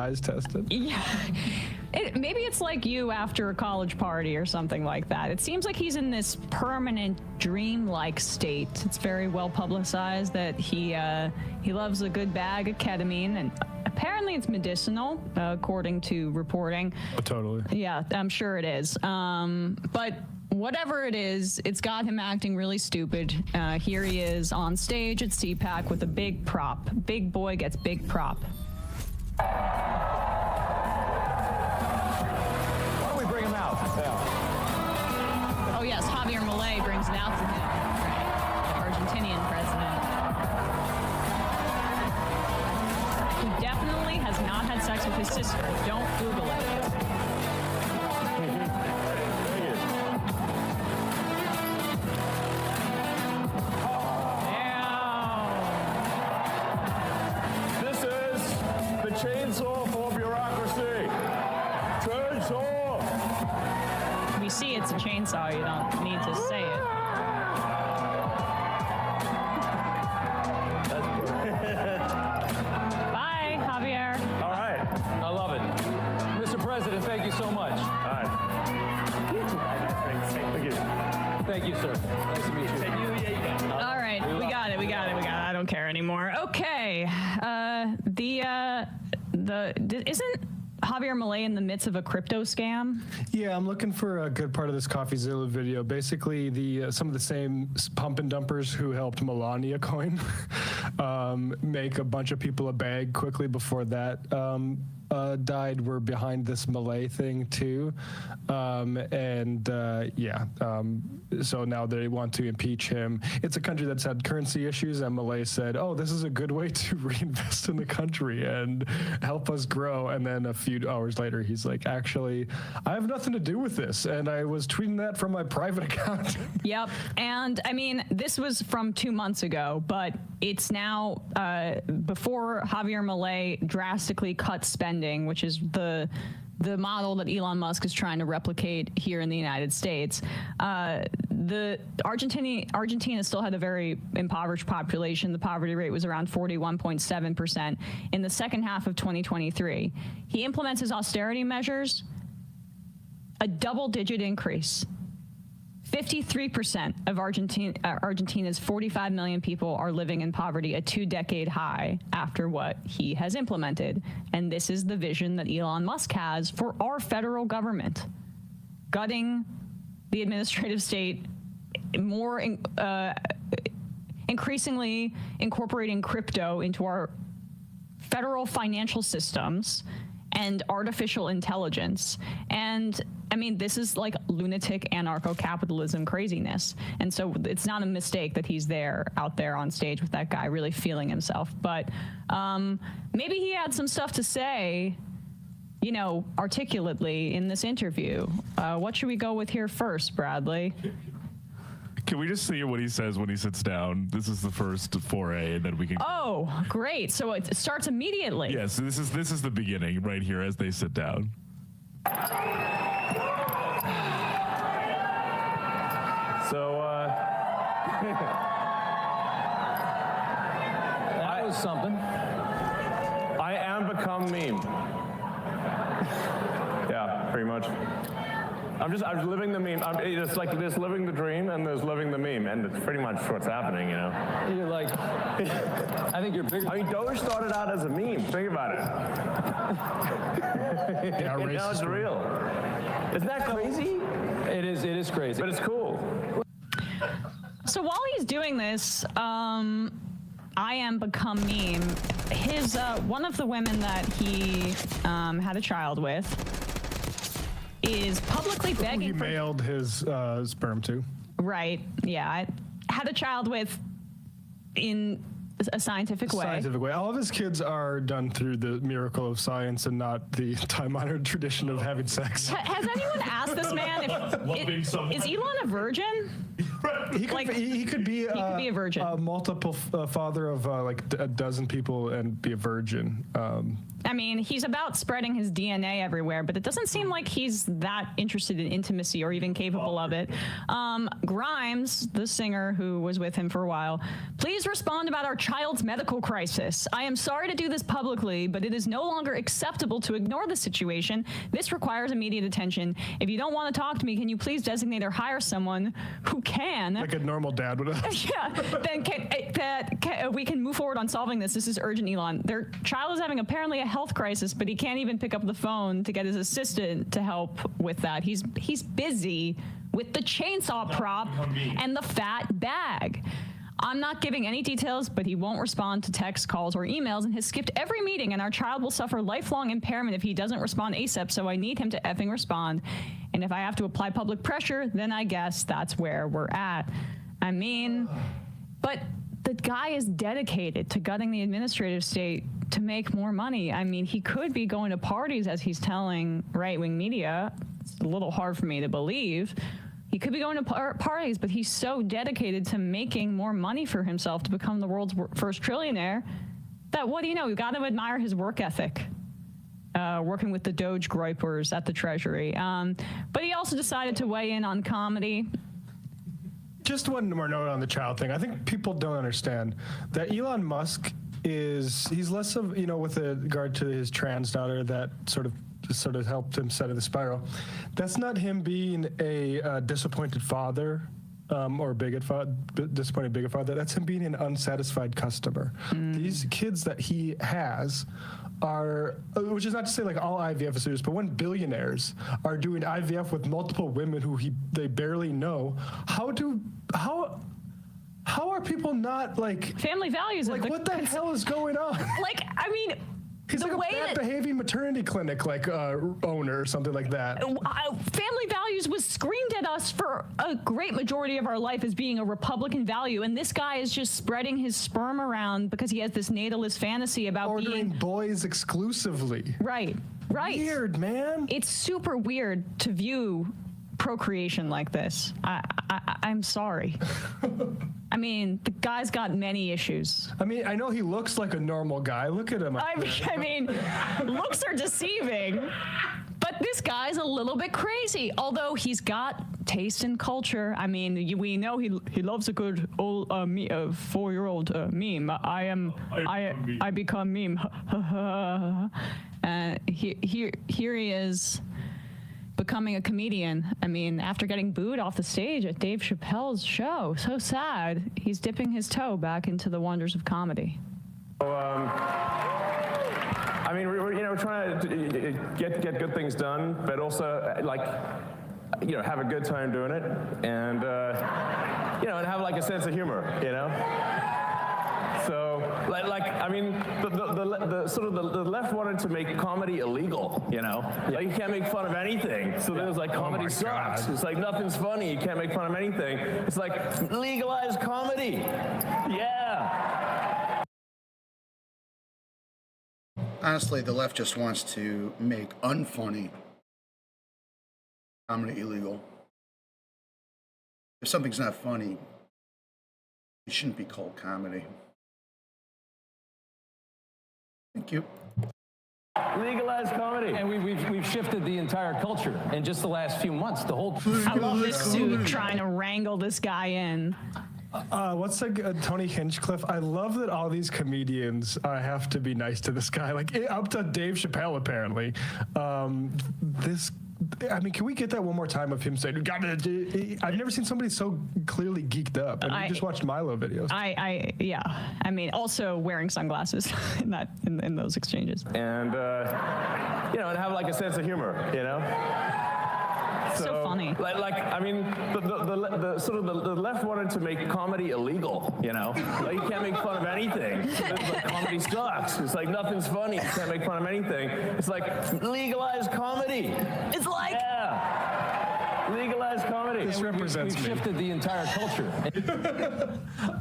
eyes tested. Yeah. Maybe it's like you after a college party or something like that. It seems like he's in this permanent dream-like state. It's very well publicized that he loves a good bag of ketamine, and apparently it's medicinal, according to reporting. Oh, totally. Yeah, I'm sure it is. But whatever it is, it's got him acting really stupid. Here he is on stage at CPAC with a big prop. Big boy gets big prop. Oh yes, Javier Milei brings it out to him, right? The Argentinian president, who definitely has not had sex with his sister. Don't Google it. This is the chainsaw for bureaucracy. Chainsaw. We see it's a chainsaw, you don't need to say it. Bye, Javier. All right. I love it. Mr. President, thank you so much. All right. Thank you. Thank you, sir. Nice to meet you. All right, we got it. I don't care anymore. Okay, isn't Javier Milei in the midst of a crypto scam? Yeah, I'm looking for a good part of this CoffeeZilla video. Basically, some of the same pump and dumpers who helped Melania coin make a bunch of people a bag quickly before that died were behind this Milei thing too. So now they want to impeach him. It's a country that's had currency issues, and Milei said, oh, this is a good way to reinvest in the country and help us grow. And then a few hours later, he's like, actually, I have nothing to do with this. And I was tweeting that from my private account. Yep. And I mean, this was from 2 months ago, but it's now before Javier Milei drastically cut spending, which is the model that Elon Musk is trying to replicate here in the United States. Argentina still had a very impoverished population. The poverty rate was around 41.7% in the second half of 2023. He implements his austerity measures, a double-digit increase. 53% of Argentina's 45 million people are living in poverty, a 2-decade high after what he has implemented. And this is the vision that Elon Musk has for our federal government. Gutting the administrative state, more increasingly incorporating crypto into our federal financial systems and artificial intelligence. And I mean, this is like lunatic anarcho-capitalism craziness. And so it's not a mistake that he's out there on stage with that guy really feeling himself. But maybe he had some stuff to say, you know, articulately in this interview. What should we go with here first, Bradley? Can we just see what he says when he sits down? This is the first foray, and then we can. Oh, great! So it starts immediately. Yes, this is the beginning right here as they sit down. So, That was something. I am become meme. Yeah, pretty much. I'm living the meme. It's like there's living the dream and there's living the meme, and it's pretty much what's happening, you know. You're like, I think you're bigger. I mean, Doge started out as a meme. Think about it. Yeah, And now it's real. Isn't that crazy? It is crazy. But it's cool. So while he's doing this, I am become meme. His one of the women that he had a child with is publicly begging. He mailed his sperm to. Right. Yeah. I had a child with in a scientific way. Scientific way. All of his kids are done through the miracle of science and not the time-honored tradition of having sex. Has anyone asked this man if is Elon a virgin? he could be a virgin. A multiple father of like a dozen people and be a virgin. I mean, he's about spreading his DNA everywhere, but it doesn't seem like he's that interested in intimacy or even capable of it. Grimes, the singer who was with him for a while, please respond about our child's medical crisis. I am sorry to do this publicly, but it is no longer acceptable to ignore the situation. This requires immediate attention. If you don't want to talk to me, can you please designate or hire someone who can? Like a normal dad would have. Yeah, then we can move forward on solving this. This is urgent, Elon. Their child is having apparently a health crisis, but he can't even pick up the phone to get his assistant to help with that. He's busy with the chainsaw prop and the fat bag. I'm not giving any details, but he won't respond to texts, calls, or emails and has skipped every meeting, and our child will suffer lifelong impairment if he doesn't respond ASAP, so I need him to effing respond. And if I have to apply public pressure, then I guess that's where we're at. I mean, but the guy is dedicated to gutting the administrative state to make more money. I mean, he could be going to parties, as he's telling right-wing media. It's a little hard for me to believe. He could be going to parties, but he's so dedicated to making more money for himself to become the world's first trillionaire that, what do you know, you got to admire his work ethic. Working with the Doge groypers at the Treasury. But he also decided to weigh in on comedy. Just one more note on the child thing. I think people don't understand that Elon Musk he's less of, with regard to his trans daughter that sort of helped him set the spiral. That's not him being a disappointed father or disappointed bigot father. That's him being an unsatisfied customer. These kids that he has are, which is not to say like all IVF is serious, but when billionaires are doing IVF with multiple women who they barely know, how are people not like family values? Like what the hell is going on? Like, I mean, he's like a bad behaving maternity clinic owner or something like that. Family values was screamed at us for a great majority of our life as being a Republican value, and this guy is just spreading his sperm around because he has this natalist fantasy about ordering boys exclusively. Right. Weird, man. It's super weird to view procreation like this. I'm sorry. I mean, the guy's got many issues. I mean, I know he looks like a normal guy. Look at him. I mean, looks are deceiving, but this guy's a little bit crazy, although he's got taste and culture. I mean, we know he loves a good old 4-year-old meme. I become meme. Here he is, becoming a comedian. I mean, after getting booed off the stage at Dave Chappelle's show, so sad, he's dipping his toe back into the wonders of comedy. So, I mean, we're trying to get good things done, but also have a good time doing it, and and have like a sense of humor, So, I mean, the left wanted to make comedy illegal, Like, you can't make fun of anything. So there's like, comedy sucks. God. It's like, nothing's funny. You can't make fun of anything. It's like, legalize comedy. Yeah. Honestly, the left just wants to make unfunny comedy illegal. If something's not funny, it shouldn't be called comedy. Thank you. Legalize comedy. And we've shifted the entire culture in just the last few months. The whole. I love this suit trying to wrangle this guy in. What's Tony Hinchcliffe? I love that all these comedians have to be nice to this guy. Like up to Dave Chappelle, apparently. I mean, can we get that one more time of him saying, I've never seen somebody so clearly geeked up. And we just watched Milo videos. Yeah. I mean, also wearing sunglasses in those exchanges. And, and have like a sense of humor, So funny. I mean, the left wanted to make comedy illegal, Like, you can't make fun of anything. So it's like, comedy sucks. It's like, nothing's funny. You can't make fun of anything. It's like, legalize comedy. It's like, Yeah. Honestly, the left just wants to make unfunny comedy illegal. If something's not funny, it shouldn't be called comedy. Thank you. Legalize comedy. It's like, legalize comedy. It's like, legalize comedy. It's like, legalize comedy. It's like, Legalize comedy. This represents We've me. shifted the entire culture.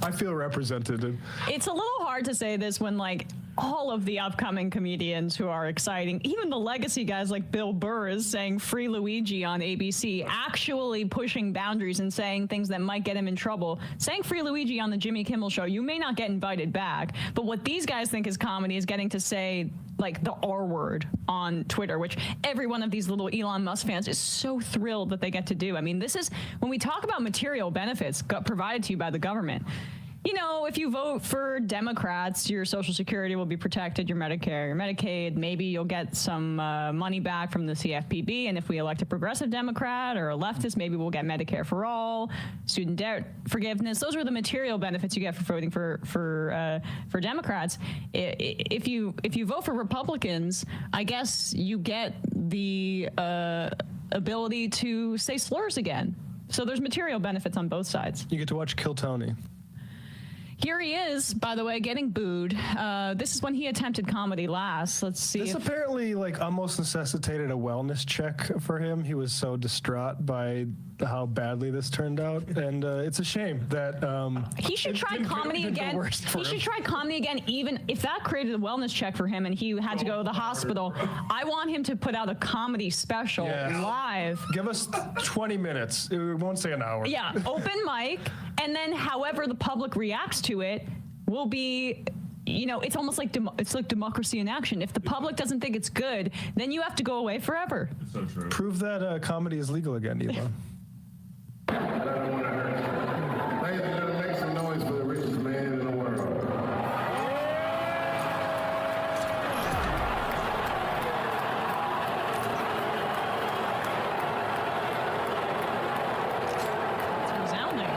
I feel represented. It's a little hard to say this when, like, all of the upcoming comedians who are exciting, even the legacy guys like Bill Burr is saying Free Luigi on ABC, actually pushing boundaries and saying things that might get him in trouble. Saying Free Luigi on the Jimmy Kimmel Show, you may not get invited back, but what these guys think is comedy is getting to say, like, the R word on Twitter, which every one of these little Elon Musk fans is so thrilled that they get to do. I mean, this is, when we talk about material benefits provided to you by the government, you know, if you vote for Democrats, your Social Security will be protected, your Medicare, your Medicaid, maybe you'll get some money back from the CFPB, and if we elect a progressive Democrat or a leftist, maybe we'll get Medicare for all, student debt forgiveness. Those are the material benefits you get for voting for Democrats. If you vote for Republicans, I guess you get the ability to say slurs again. So there's material benefits on both sides. You get to watch Kill Tony. Here he is, by the way, getting booed. This is when he attempted comedy last. Let's see. This apparently like almost necessitated a wellness check for him. He was so distraught by how badly this turned out, and it's a shame that he should try comedy again. He should try comedy again, even if that created a wellness check for him and he had to go to the hospital. I want him to put out a comedy special live. Give us 20 minutes. We won't say an hour. Yeah, open mic, and then however the public reacts to it will be, you know, it's almost like it's like democracy in action. If the public doesn't think it's good, then you have to go away forever. So true. Prove that comedy is legal again, Elon. I don't want to hurt you. Ladies and gentlemen, make some noise for the richest man in the world. It's resounding.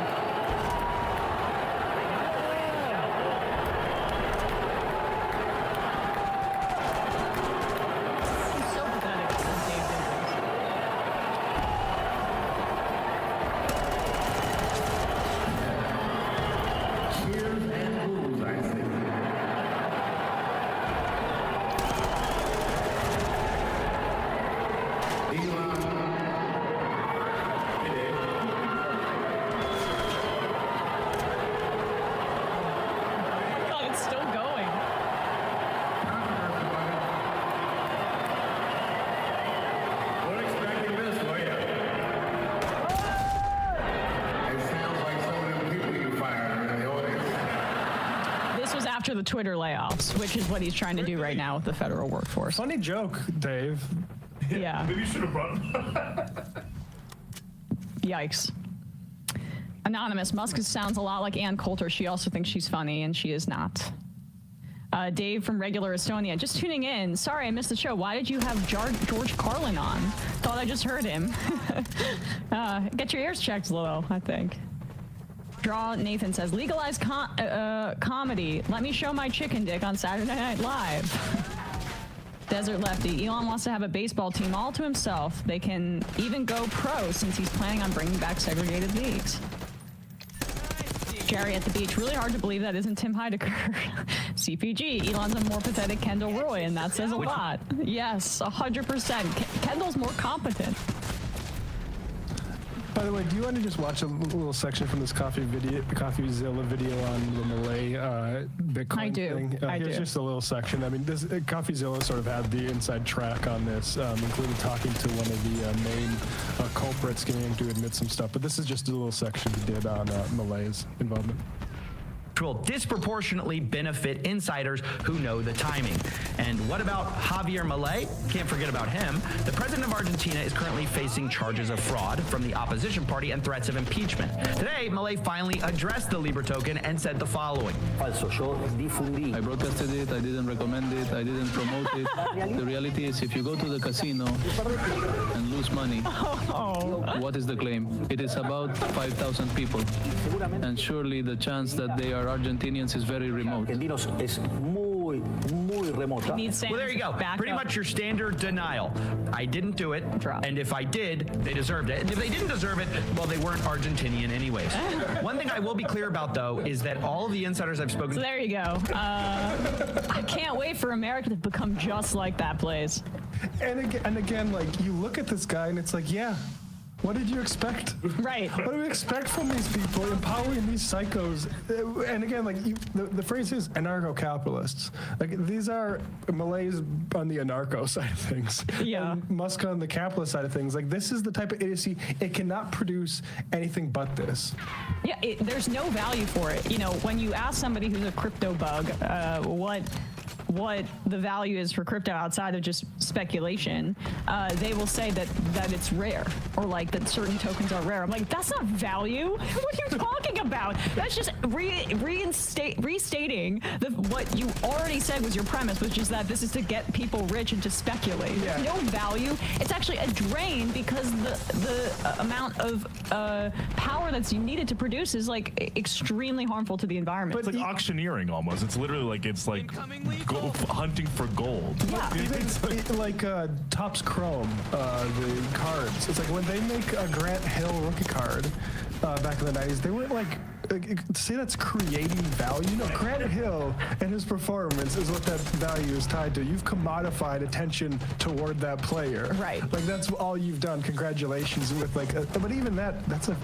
He's so pathetic. Dave Davis. Cheers and booze, I say. Elon. Hey, Dave. God, it's still going. We're expecting this for you. It sounds like some of them people you fired in the audience. This was after the Twitter layoffs, which is what he's trying to do right now with the federal workforce. Funny joke, Dave. Yeah. Maybe you should have brought him up. Yikes. Anonymous. Musk sounds a lot like Ann Coulter. She also thinks she's funny, and she is not. Dave from regular Estonia. Just tuning in. Sorry, I missed the show. Why did you have George Carlin on? Thought I just heard him. Get your ears checked, Lilo, I think. Draw Nathan says, legalize comedy. Let me show my chicken dick on Saturday Night Live. Desert Lefty. Elon wants to have a baseball team all to himself. They can even go pro since he's planning on bringing back segregated leagues. Jerry at the beach. Really hard to believe that isn't Tim Heidecker. CPG. Elon's a more pathetic Kendall Roy, and that says a lot. Yes, 100%. Kendall's more competent. By the way, do you want to just watch a little section from this CoffeeZilla video on the Malay Bitcoin I do. thing? Here's just a little section. I mean, this CoffeeZilla sort of had the inside track on this, including talking to one of the main culprits, getting him to admit some stuff. But this is just a little section he did on Malay's involvement. Will disproportionately benefit insiders who know the timing. And what about Javier Milei? Can't forget about him. The president of Argentina is currently facing charges of fraud from the opposition party and threats of impeachment. Today, Milei finally addressed the Libra token and said the following. I broadcasted it, I didn't recommend it, I didn't promote it. The reality is if you go to the casino and lose money, what is the claim? It is about 5,000 people. And surely the chance that they are Argentinians is very remote. Well, there you go. Pretty much your standard denial. I didn't do it, and if I did, they deserved it. And if they didn't deserve it, well, they weren't Argentinian anyways. One thing I will be clear about, though, is that all of the insiders I've spoken to... So there you go. I can't wait for America to become just like that place. And again, like, you look at this guy and it's like, yeah, What did you expect? Right. What do we expect from these people empowering these psychos? And again, like the phrase is anarcho-capitalists. Like these are Malays on the anarcho side of things. Yeah. And Musk on the capitalist side of things. Like this is the type of idiocy. It cannot produce anything but this. Yeah, there's no value for it. You know, when you ask somebody who's a crypto bug, what the value is for crypto outside of just speculation, they will say that it's rare, or like that certain tokens are rare. I'm like, that's not value. What are you talking about? That's just restating what you already said was your premise, which is that this is to get people rich and to speculate. Yeah. There's no value. It's actually a drain because the amount of power that's needed to produce is like extremely harmful to the environment. It's like auctioneering almost. It's literally like hunting for gold. Yeah. Even like Topps Chrome, the cards. It's like when they make a Grant Hill rookie card back in the 90s, they weren't like to say that's creating value. No, Grant Hill and his performance is what that value is tied to. You've commodified attention toward that player. Right. Like that's all you've done. Congratulations with like, but even that's a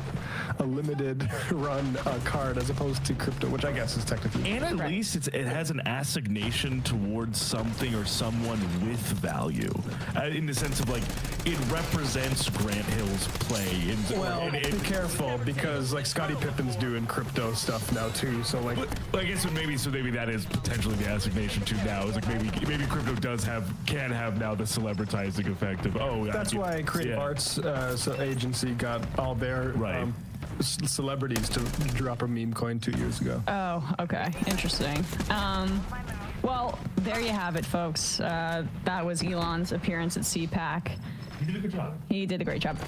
limited run card as opposed to crypto, which I guess is technically. And at least it has an assignation towards something or someone with value, in the sense of like it represents Grant Hill's play. Well, be careful because like Scottie Pippen's doing crypto stuff now too. So like, I guess maybe that is potentially the assignation too now. Is like maybe crypto can have now the celebritizing effect of that's why Creative Arts agency got all their celebrities to drop a meme coin 2 years ago. Oh, okay. Interesting. Well, there you have it, folks. That was Elon's appearance at CPAC. He did a good job. He did a great job.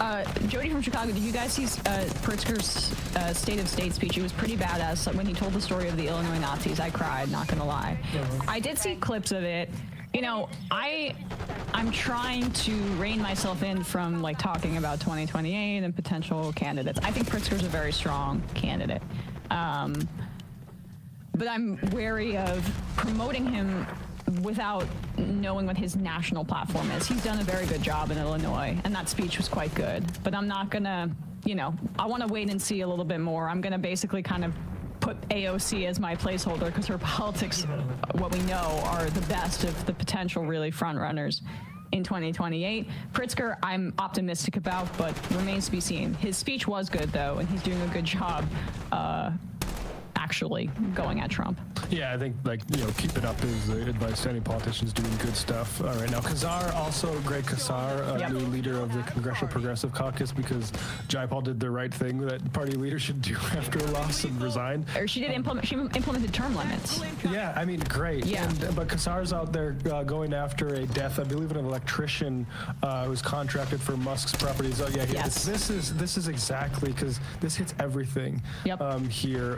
Jody from Chicago, did you guys see Pritzker's State of State speech? It was pretty badass. When he told the story of the Illinois Nazis, I cried, not gonna lie. I did see clips of it. You know, I'm trying to rein myself in from like talking about 2028 and potential candidates. I think Pritzker's a very strong candidate. But I'm wary of promoting him without knowing what his national platform is. He's done a very good job in Illinois, and that speech was quite good. But I'm not gonna, I want to wait and see a little bit more. I'm gonna basically kind of put AOC as my placeholder because her politics, what we know, are the best of the potential really front runners in 2028. Pritzker, I'm optimistic about, but remains to be seen. His speech was good though, and he's doing a good job actually going at Trump. Yeah, I think keep it up is the advice to any politicians doing good stuff right now. Khazar, also Greg Khazar, new leader of the Congressional Progressive Caucus, because Jayapal did the right thing that party leaders should do after a loss and resign. Or she implemented term limits. Yeah, I mean, great. Yeah. But Khazar's out there going after a death, I believe, of an electrician who was contracted for Musk's properties. Oh yeah, yes. This is exactly because this hits everything. Yep. Here,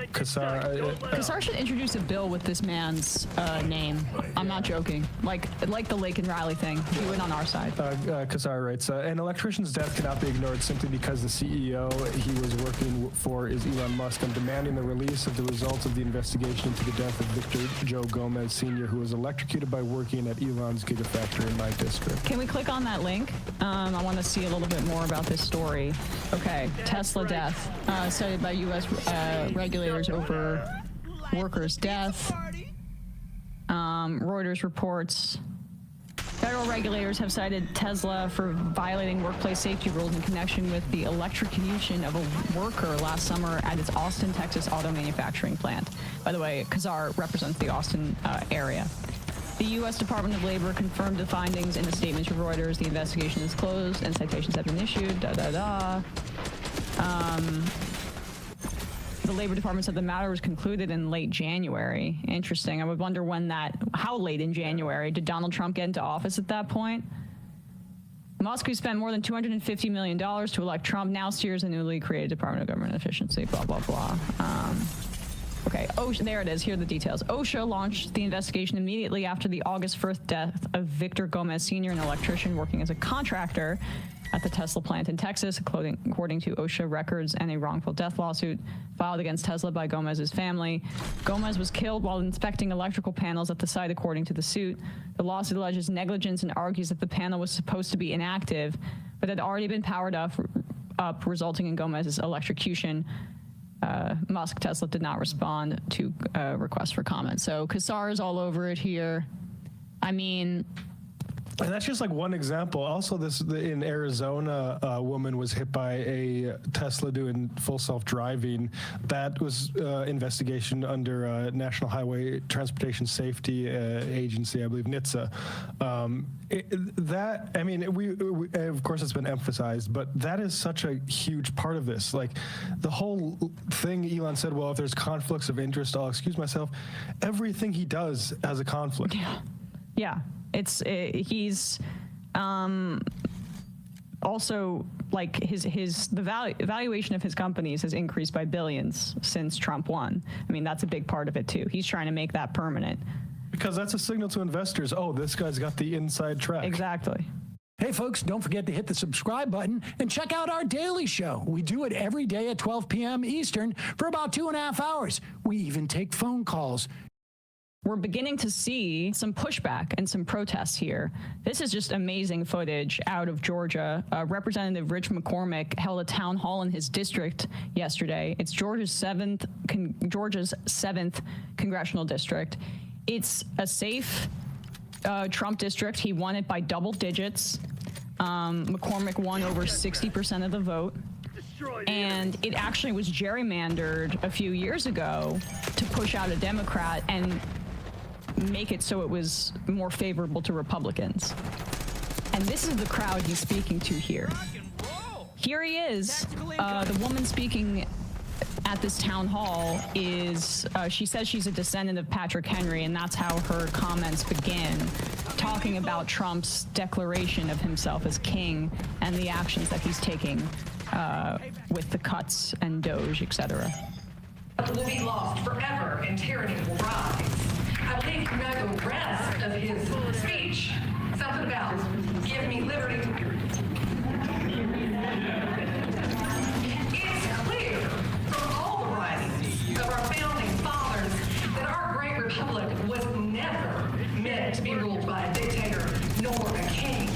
Khazar should introduce a bill with this man's name. I'm not joking. Like the Lake and Riley thing. He went on our side. Khazar writes, an electrician's death cannot be ignored simply because the CEO he was working for is Elon Musk. I'm demanding the release of the results of the investigation into the death of Victor Joe Gomez Sr., who was electrocuted by working at Elon's Gigafactory in my district. Can we click on that link? I want to see a little bit more about this story. Okay, Tesla death cited by U.S. Regulators over workers' death. Reuters reports federal regulators have cited Tesla for violating workplace safety rules in connection with the electrocution of a worker last summer at its Austin, Texas auto manufacturing plant. By the way, Khazar represents the Austin area. The U.S. Department of Labor confirmed the findings in a statement to Reuters. The investigation is closed and citations have been issued. The Labor Department said the matter was concluded in late January. Interesting. I would wonder how late in January? Did Donald Trump get into office at that point? Musk, who spent more than $250 million to elect Trump, now steers a newly created Department of Government Efficiency, blah, blah, blah. Okay, OSHA, there it is. Here are the details. OSHA launched the investigation immediately after the August 1st death of Victor Gomez Sr., an electrician working as a contractor at the Tesla plant in Texas, according to OSHA records and a wrongful death lawsuit filed against Tesla by Gomez's family. Gomez was killed while inspecting electrical panels at the site, according to the suit. The lawsuit alleges negligence and argues that the panel was supposed to be inactive but had already been powered up, resulting in Gomez's electrocution. Musk, Tesla did not respond to requests for comment. So Kassar is all over it here. I mean, and that's just like one example. Also, in Arizona, a woman was hit by a Tesla doing full self-driving. That was investigation under National Highway Transportation Safety Agency, I believe, NHTSA. We of course it's been emphasized, but that is such a huge part of this. Like the whole thing Elon said, well, if there's conflicts of interest, I'll excuse myself. Everything he does has a conflict. Yeah. He's also like the valuation of his companies has increased by billions since Trump won. I mean, that's a big part of it too. He's trying to make that permanent. Because that's a signal to investors. Oh, this guy's got the inside track. Exactly. Hey, folks, don't forget to hit the subscribe button and check out our daily show. We do it every day at 12 p.m. Eastern for about 2.5 hours. We even take phone calls. We're beginning to see some pushback and some protests here. This is just amazing footage out of Georgia. Representative Rich McCormick held a town hall in his district yesterday. It's Georgia's seventh congressional district. It's a safe Trump district. He won it by double digits. McCormick won over 60% of the vote. And it actually was gerrymandered a few years ago to push out a Democrat and make it so it was more favorable to Republicans. And this is the crowd he's speaking to here. Here he is. The woman speaking at this town hall is, she says she's a descendant of Patrick Henry, and that's how her comments begin, talking about Trump's declaration of himself as king and the actions that he's taking with the cuts and Doge, etc. Will be lost forever and tyranny will rise. I believe you know the rest of his speech. Something about give me liberty. It's clear from all the writings of our founding fathers that our great republic was never meant to be ruled by a dictator nor a king.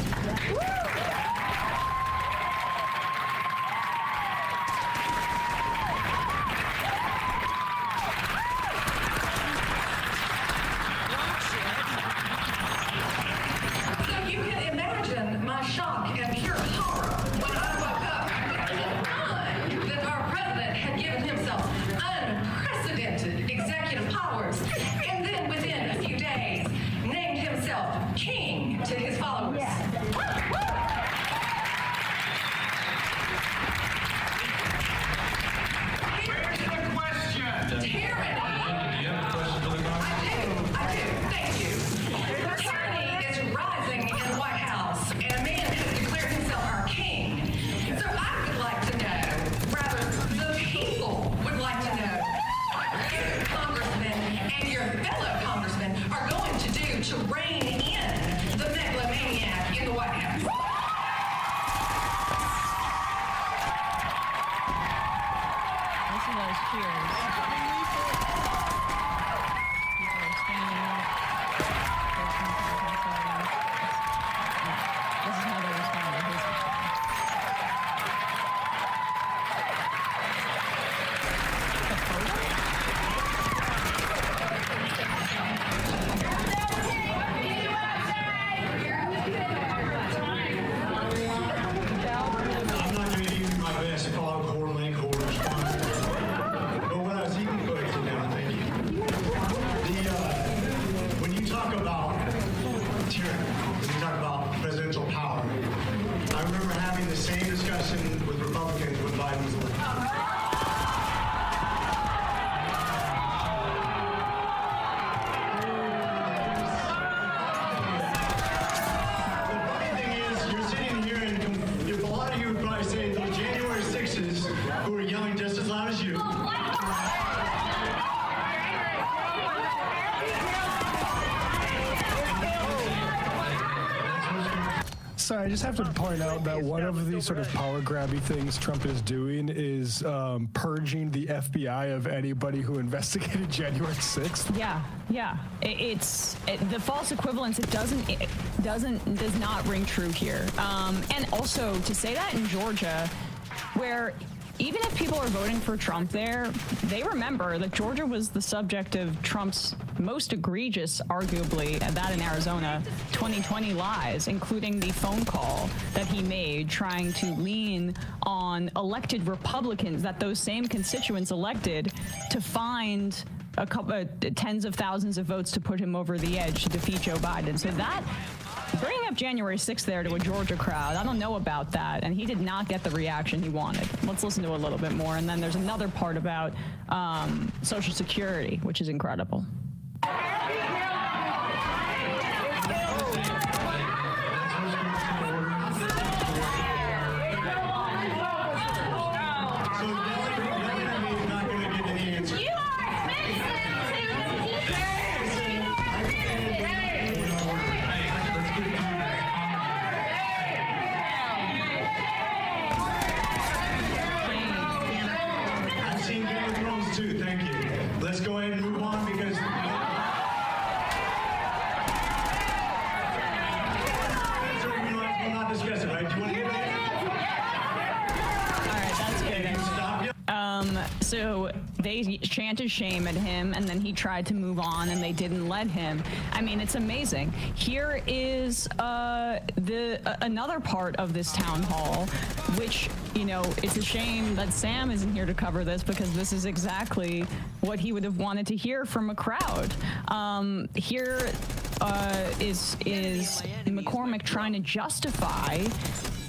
Sorry, I just have to point out that one of the sort of power grabby things Trump is doing is purging the FBI of anybody who investigated January 6th. Yeah. It's the false equivalence. It does not ring true here. And also to say that in Georgia, where even if people are voting for Trump there, they remember that Georgia was the subject of Trump's most egregious, arguably, that in Arizona, 2020 lies, including the phone call that he made trying to lean on elected Republicans that those same constituents elected to find a couple tens of thousands of votes to put him over the edge to defeat Joe Biden. So that bringing up January 6th there to a Georgia crowd, I don't know about that, and he did not get the reaction he wanted. Let's listen to a little bit more, and then there's another part about Social Security, which is incredible. Let's go ahead and move on because we'll not discuss it, right? Do you want to get it? All right, that's good. Stop. So they chanted shame at him, and then he tried to move on, and they didn't let him. I mean, it's amazing. Here is another part of this town hall, which, you know, it's a shame that Sam isn't here to cover this, because this is exactly what he would have wanted to hear from a crowd. Here is McCormick trying to justify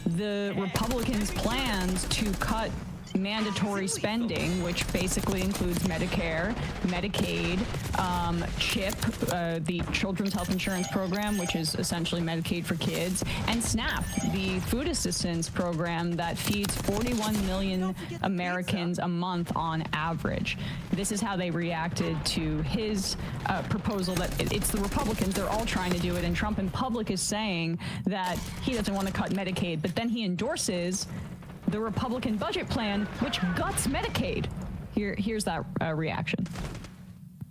the Republicans' plans to cut mandatory spending, which basically includes Medicare, Medicaid, CHIP, the Children's Health Insurance Program, which is essentially Medicaid for kids, and SNAP, the food assistance program that feeds 41 million Americans a month on average. This is how they reacted to his proposal that it's the Republicans, they're all trying to do it, and Trump in public is saying that he doesn't want to cut Medicaid, but then he endorses the Republican budget plan, which guts Medicaid. Here's that reaction.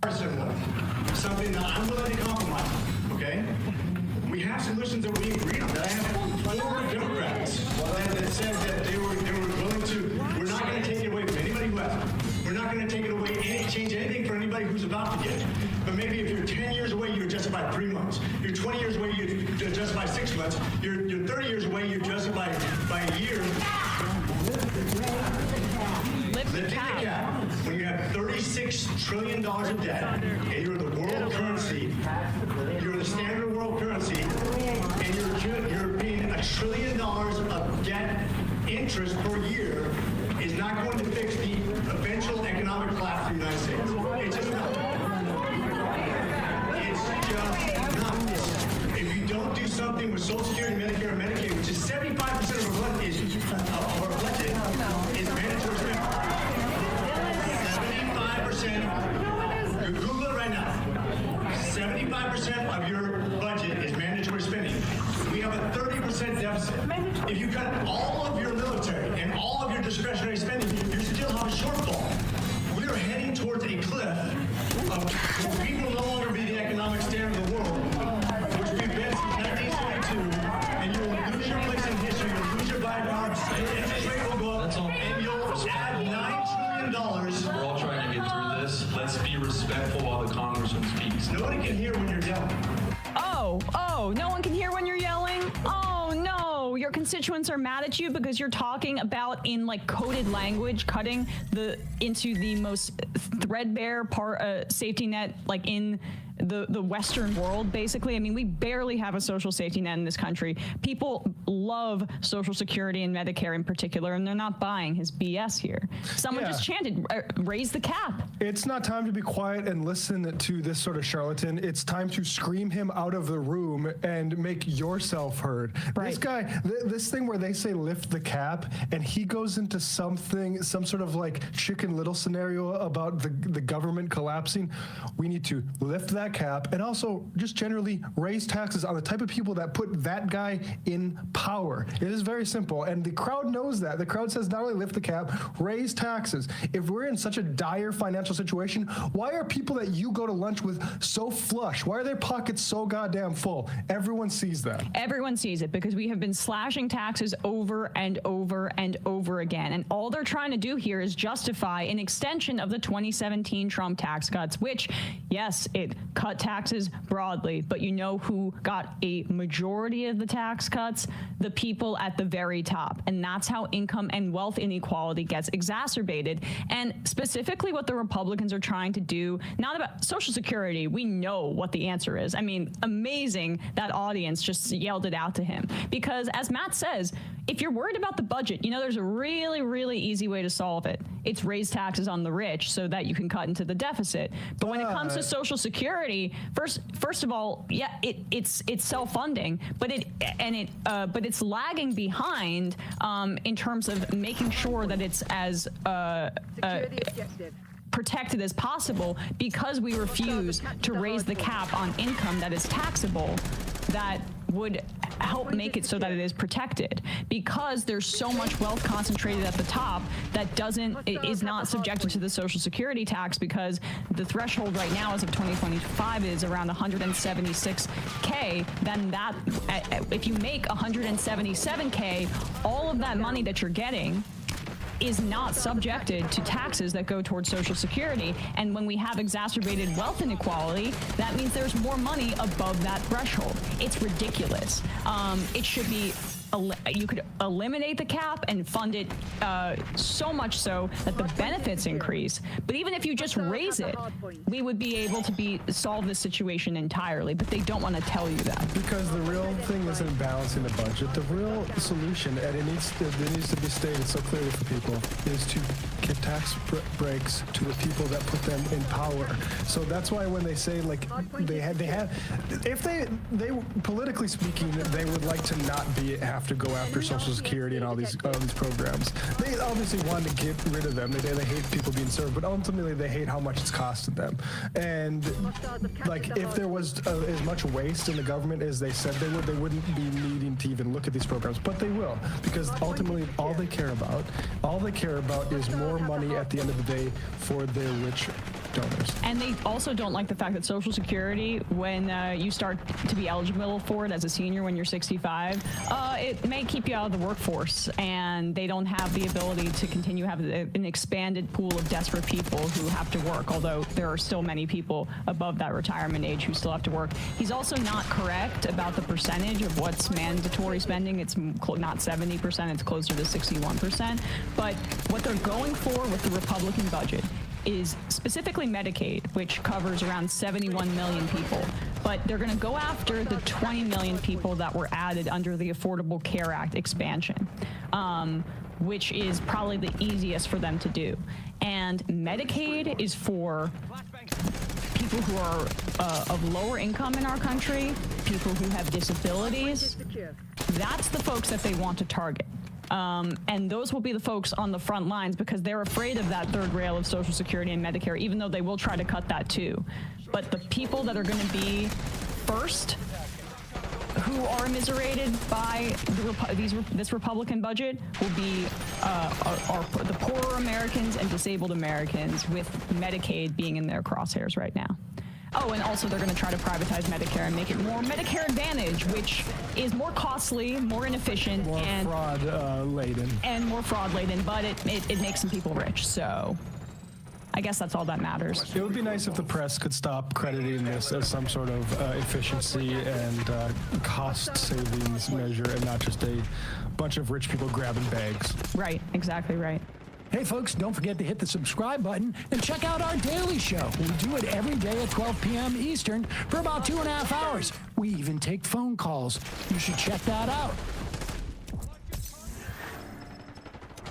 Something that I'm willing to compromise, okay? We have solutions that we agree on. That I have 4 Democrats that said that they were willing to. We're not going to take it away from anybody who hasn't. We're not going to take it away, change anything for anybody who's about to get it. But maybe if you're 10 years away, you adjust it by 3 months. You're 20 years away, you adjust it by 6 months. You're 30 years away, you adjust it by a year. Lift the cap. When you have $36 trillion of debt, and you're the world currency, you're the standard world currency, and you're paying $1 trillion of debt interest per year, is not going to fix the eventual economic collapse of the United States. It's just not. It's just not. If you don't do something with Social Security, Medicare, and Medicaid, which is 75% of our budget, is mandatory spending. 75%. Google it right now. 75% of your budget is mandatory spending. We have a 30% deficit. If you cut all of your military and all of your discretionary spending, you still have a shortfall. We are heading towards a cliff of we will no longer be the economic standard of the world, which we've been since 1972, and you'll lose your place in history, you'll lose your buying power, your interest rate will go up, and you'll add $9 trillion. We're all trying to get through this. Let's be respectful while the congressman speaks. Nobody can hear when you're yelling. Oh, no one can hear when you're yelling? Oh, no. Your constituents are mad at you because you're talking about in like coded language, cutting into the most threadbare safety net, like in the Western world, basically. I mean, we barely have a social safety net in this country. People love Social Security and Medicare in particular, and they're not buying his BS here. Someone just chanted, raise the cap. It's not time to be quiet and listen to this sort of charlatan. It's time to scream him out of the room and make yourself heard. Right. This guy, this thing where they say lift the cap, and he goes into some sort of like Chicken Little scenario about the government collapsing. We need to lift that that cap and also just generally raise taxes on the type of people that put that guy in power. It is very simple, and the crowd knows that. The crowd says not only lift the cap, raise taxes. If we're in such a dire financial situation, why are people that you go to lunch with so flush? Why are their pockets so goddamn full? Everyone sees that. Everyone sees it because we have been slashing taxes over and over and over again. And all they're trying to do here is justify an extension of the 2017 Trump tax cuts, which, yes, it cut taxes broadly, but you know who got a majority of the tax cuts? The people at the very top. And that's how income and wealth inequality gets exacerbated. And specifically what the Republicans are trying to do, not about Social Security, we know what the answer is. I mean, amazing that audience just yelled it out to him. Because as Matt says, if you're worried about the budget, you know, there's a really, really easy way to solve it. It's raise taxes on the rich so that you can cut into the deficit. But when it comes to Social Security, first of all, yeah, it's self-funding, but it's lagging behind in terms of making sure that it's as protected as possible, because we refuse to raise the cap on income that is taxable that would help make it so that it is protected, because there's so much wealth concentrated at the top that is not subjected to the Social Security tax, because the threshold right now as of 2025 is around 176K. Then that, if you make 177K, all of that money that you're getting is not subjected to taxes that go towards Social Security. And when we have exacerbated wealth inequality, that means there's more money above that threshold. It's ridiculous. It should be, you could eliminate the cap and fund it so much so that the benefits increase. But even if you just raise it, we would be able to solve this situation entirely. But they don't want to tell you that. Because the real thing isn't balancing the budget. The real solution, and it needs to be stated so clearly for people, is to give tax breaks to the people that put them in power. So that's why when they say, like, if they politically speaking, they would like to not have to go after Social Security and all these programs. They obviously want to get rid of them. They hate people being served, but ultimately they hate how much it's costing them. And like, if there was as much waste in the government as they said they would, they wouldn't be needing to even look at these programs. But they will, because ultimately all they care about is more money at the end of the day for their rich donors. And they also don't like the fact that Social Security, when you start to be eligible for it as a senior when you're 65, it may keep you out of the workforce, and they don't have the ability to continue having an expanded pool of desperate people who have to work, although there are still many people above that retirement age who still have to work. He's also not correct about the percentage of what's mandatory spending. It's not 70%, it's closer to 61%. But what they're going for with the Republican budget is specifically Medicaid, which covers around 71 million people. But they're going to go after the 20 million people that were added under the Affordable Care Act expansion, which is probably the easiest for them to do. And Medicaid is for people who are of lower income in our country, people who have disabilities. That's the folks that they want to target. And those will be the folks on the front lines, because they're afraid of that third rail of Social Security and Medicare, even though they will try to cut that too. But the people that are going to be first, who are immiserated by this Republican budget, will be are the poorer Americans and disabled Americans, with Medicaid being in their crosshairs right now. Oh, and also they're going to try to privatize Medicare and make it more Medicare Advantage, which is more costly, more inefficient, and fraud-laden. And more fraud-laden, but it makes some people rich. So I guess that's all that matters. It would be nice if the press could stop crediting this as some sort of efficiency and cost savings measure, and not just a bunch of rich people grabbing bags. Right, exactly right. Hey, folks, don't forget to hit the subscribe button and check out our daily show. We do it every day at 12 p.m. Eastern for about 2.5 hours. We even take phone calls. You should check that out.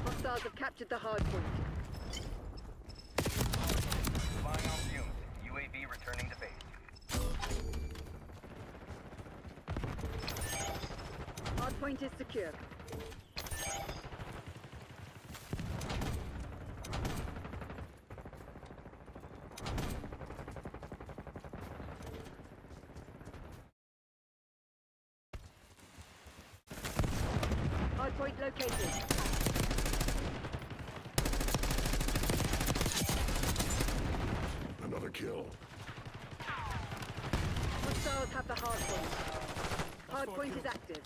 Hostiles have captured the hard point. Flying on fumes. UAV returning to base. Hard point is secure. Hardpoint located. Another kill. Hostiles have the hardpoint. Hardpoint is active.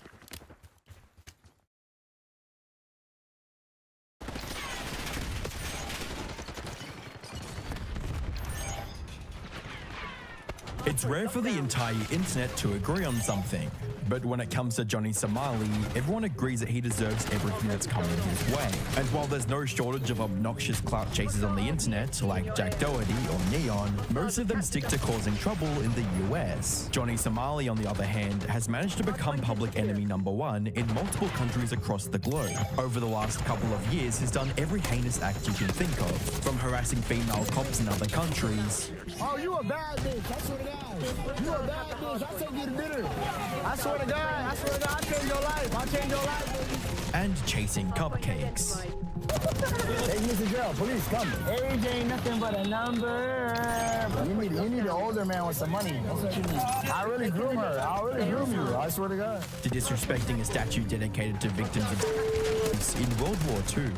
It's rare for the entire internet to agree on something, but when it comes to Johnny Somali, everyone agrees that he deserves everything that's coming his way. And while there's no shortage of obnoxious clout chasers on the internet, like Jack Doherty or Neon, most of them stick to causing trouble in the US. Johnny Somali, on the other hand, has managed to become public enemy #1 in multiple countries across the globe. Over the last couple of years, he's done every heinous act you can think of, from harassing female cops in other countries. Oh, you a bad bitch, I swear to God. You a bad bitch, I'll take you to dinner. I swear to God, I'll change your life. I'll change your life, baby. And chasing cupcakes. Hey, Mr. Gerald, please come. Age ain't nothing but a number. You need an older man with some money. That's what you need. I really groom her. I really groom you. I swear to God. To disrespecting a statue dedicated to victims of in World War II.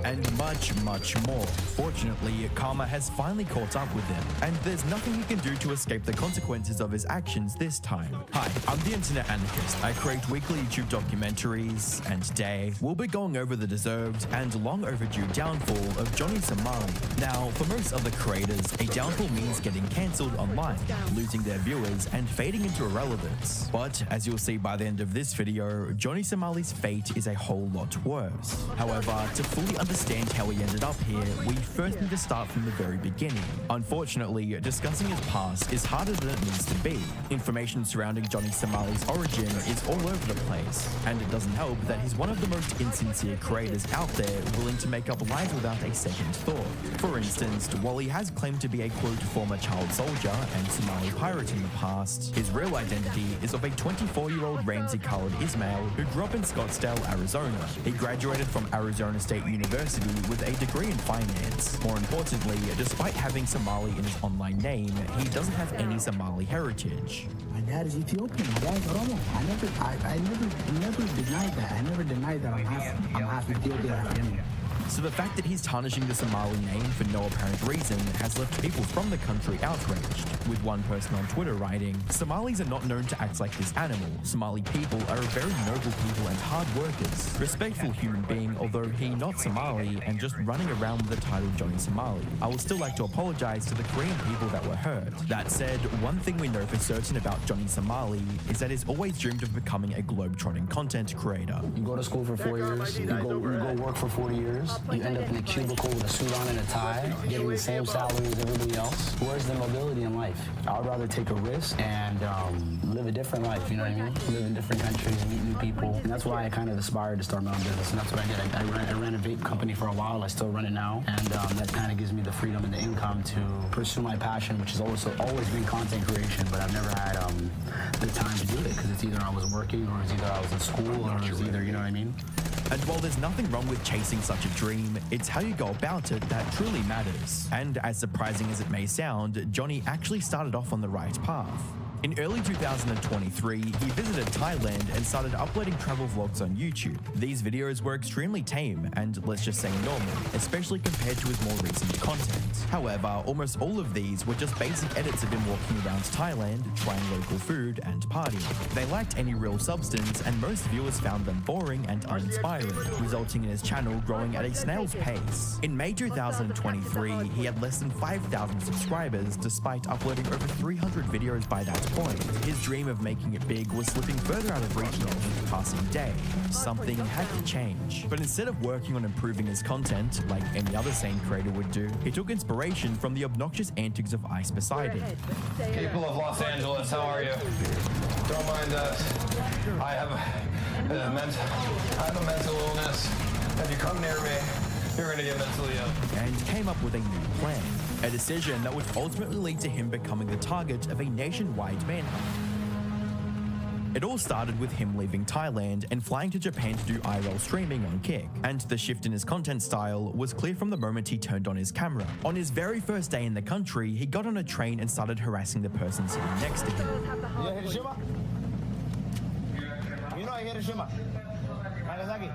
And much, much more. Fortunately, karma has finally caught up with him, and there's nothing he can do to escape the consequences of his actions this time. Hi, I'm the Internet Anarchist. I create weekly YouTube documentaries, and today we'll be going over the deserved and long overdue downfall of Johnny Somali. Now, for most other creators, a downfall means getting cancelled online, losing their viewers, and fading into irrelevance. But as you'll see by the end of this video, Johnny Somali's fate is a whole lot worse. However, to fully understand how he ended up here, we first need to start from the very beginning. Unfortunately, discussing his past is harder than it needs to be. Information surrounding Johnny Somali's origin is all over the place, and it doesn't help that he's one of the most insincere creators out there, willing to make up lies without a second thought. For instance, while he has claimed to be a quote former child soldier and Somali pirate in the past, his real identity is of a 24-year-old Ramsey Khalid Ismail who grew up in Scottsdale, Arizona. He graduated from Arizona State University with a degree in finance. More importantly, despite having Somali in his online name, he doesn't have any Somali heritage. My dad is Ethiopian. My dad is Oromo. I never denied that. I never denied that I'm half Ethiopian, half Indian. So the fact that he's tarnishing the Somali name for no apparent reason has left people from the country outraged, with one person on Twitter writing, "Somalis are not known to act like this animal. Somali people are a very noble people and hard workers. Respectful human being, although he not Somali and just running around with the title Johnny Somali. I would still like to apologize to the Korean people that were hurt." That said, one thing we know for certain about Johnny Somali is that he's always dreamed of becoming a globe-trotting content creator. You go to school for 4 years, you go work for 40 years, you end up in a cubicle with a suit on and a tie, getting the same salary as everybody else. Where's the mobility in life? I would rather take a risk and live a different life, you know what I mean? Live in different countries, meet new people. And that's why I kind of aspired to start my own business. And that's what I did. I ran a vape company for a while. I still run it now. And that kind of gives me the freedom and the income to pursue my passion, which has always been content creation. But I've never had the time to do it because it's either I was working or it's either I was in school or it's either, you know what I mean? And while there's nothing wrong with chasing such a dream, it's how you go about it that truly matters. And as surprising as it may sound, Johnny actually started off on the right path. In early 2023, he visited Thailand and started uploading travel vlogs on YouTube. These videos were extremely tame and, let's just say, normal, especially compared to his more recent content. However, almost all of these were just basic edits of him walking around Thailand, trying local food, and partying. They lacked any real substance, and most viewers found them boring and uninspiring, resulting in his channel growing at a snail's pace. In May 2023, he had less than 5,000 subscribers, despite uploading over 300 videos by that point. His dream of making it big was slipping further out of reach each passing day. Something had to change. But instead of working on improving his content, like any other sane creator would do, he took inspiration from the obnoxious antics of Ice beside him. People of Los Angeles, how are you? Don't mind us. I have a mental illness. If you come near me, you're gonna get mentally ill. And came up with a new plan. A decision that would ultimately lead to him becoming the target of a nationwide manhunt. It all started with him leaving Thailand and flying to Japan to do IRL streaming on Kick. And the shift in his content style was clear from the moment he turned on his camera. On his very first day in the country, he got on a train and started harassing the person sitting next to him. You know Hiroshima, Nagasaki.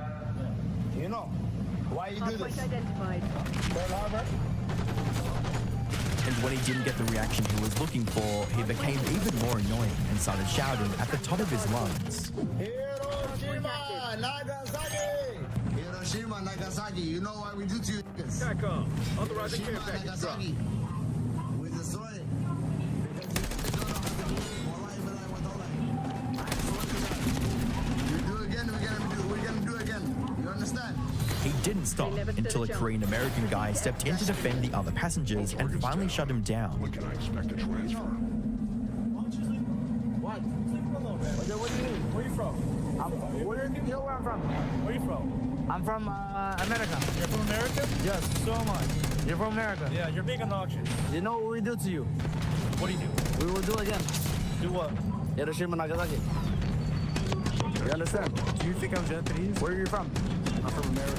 You know why you do this? Identified. Pearl Harbor. And when he didn't get the reaction he was looking for, he became even more annoying and started shouting at the top of his lungs. Hiroshima, Nagasaki. Hiroshima, Nagasaki. You know why we do to you? Taco. Authorize the care Hiroshima, package drop. Nagasaki. We destroy it. He didn't stop until a Korean American guy stepped in to defend the other passengers and finally shut him down. When can I expect a transfer? What? What do you mean? Where are you from? You know where I'm from? Where are you from? I'm from America. You're from America? Yes, so am I. You're from America. Yeah, you're being obnoxious. You know what we do to you? What do you do? We will do again. Do what? Hiroshima, Nagasaki. You understand? Do you think I'm Japanese? Where are you from? I'm from America.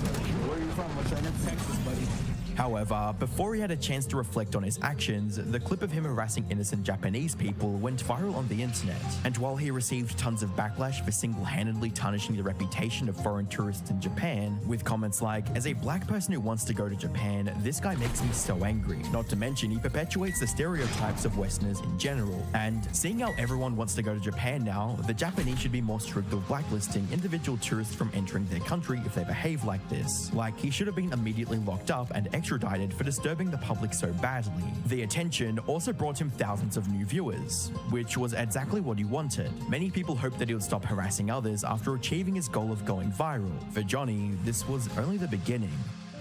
Where are you from? What's your name? Texas, buddy. However, before he had a chance to reflect on his actions, the clip of him harassing innocent Japanese people went viral on the internet. And while he received tons of backlash for single-handedly tarnishing the reputation of foreign tourists in Japan, with comments like, "As a black person who wants to go to Japan, this guy makes me so angry." Not to mention, he perpetuates the stereotypes of Westerners in general. And seeing how everyone wants to go to Japan now, the Japanese should be more strict with blacklisting individual tourists from entering their country if they behave like this. Like, he should have been immediately locked up and extradited for disturbing the public so badly. The attention also brought him thousands of new viewers, which was exactly what he wanted. Many people hoped that he would stop harassing others after achieving his goal of going viral. For Johnny, this was only the beginning.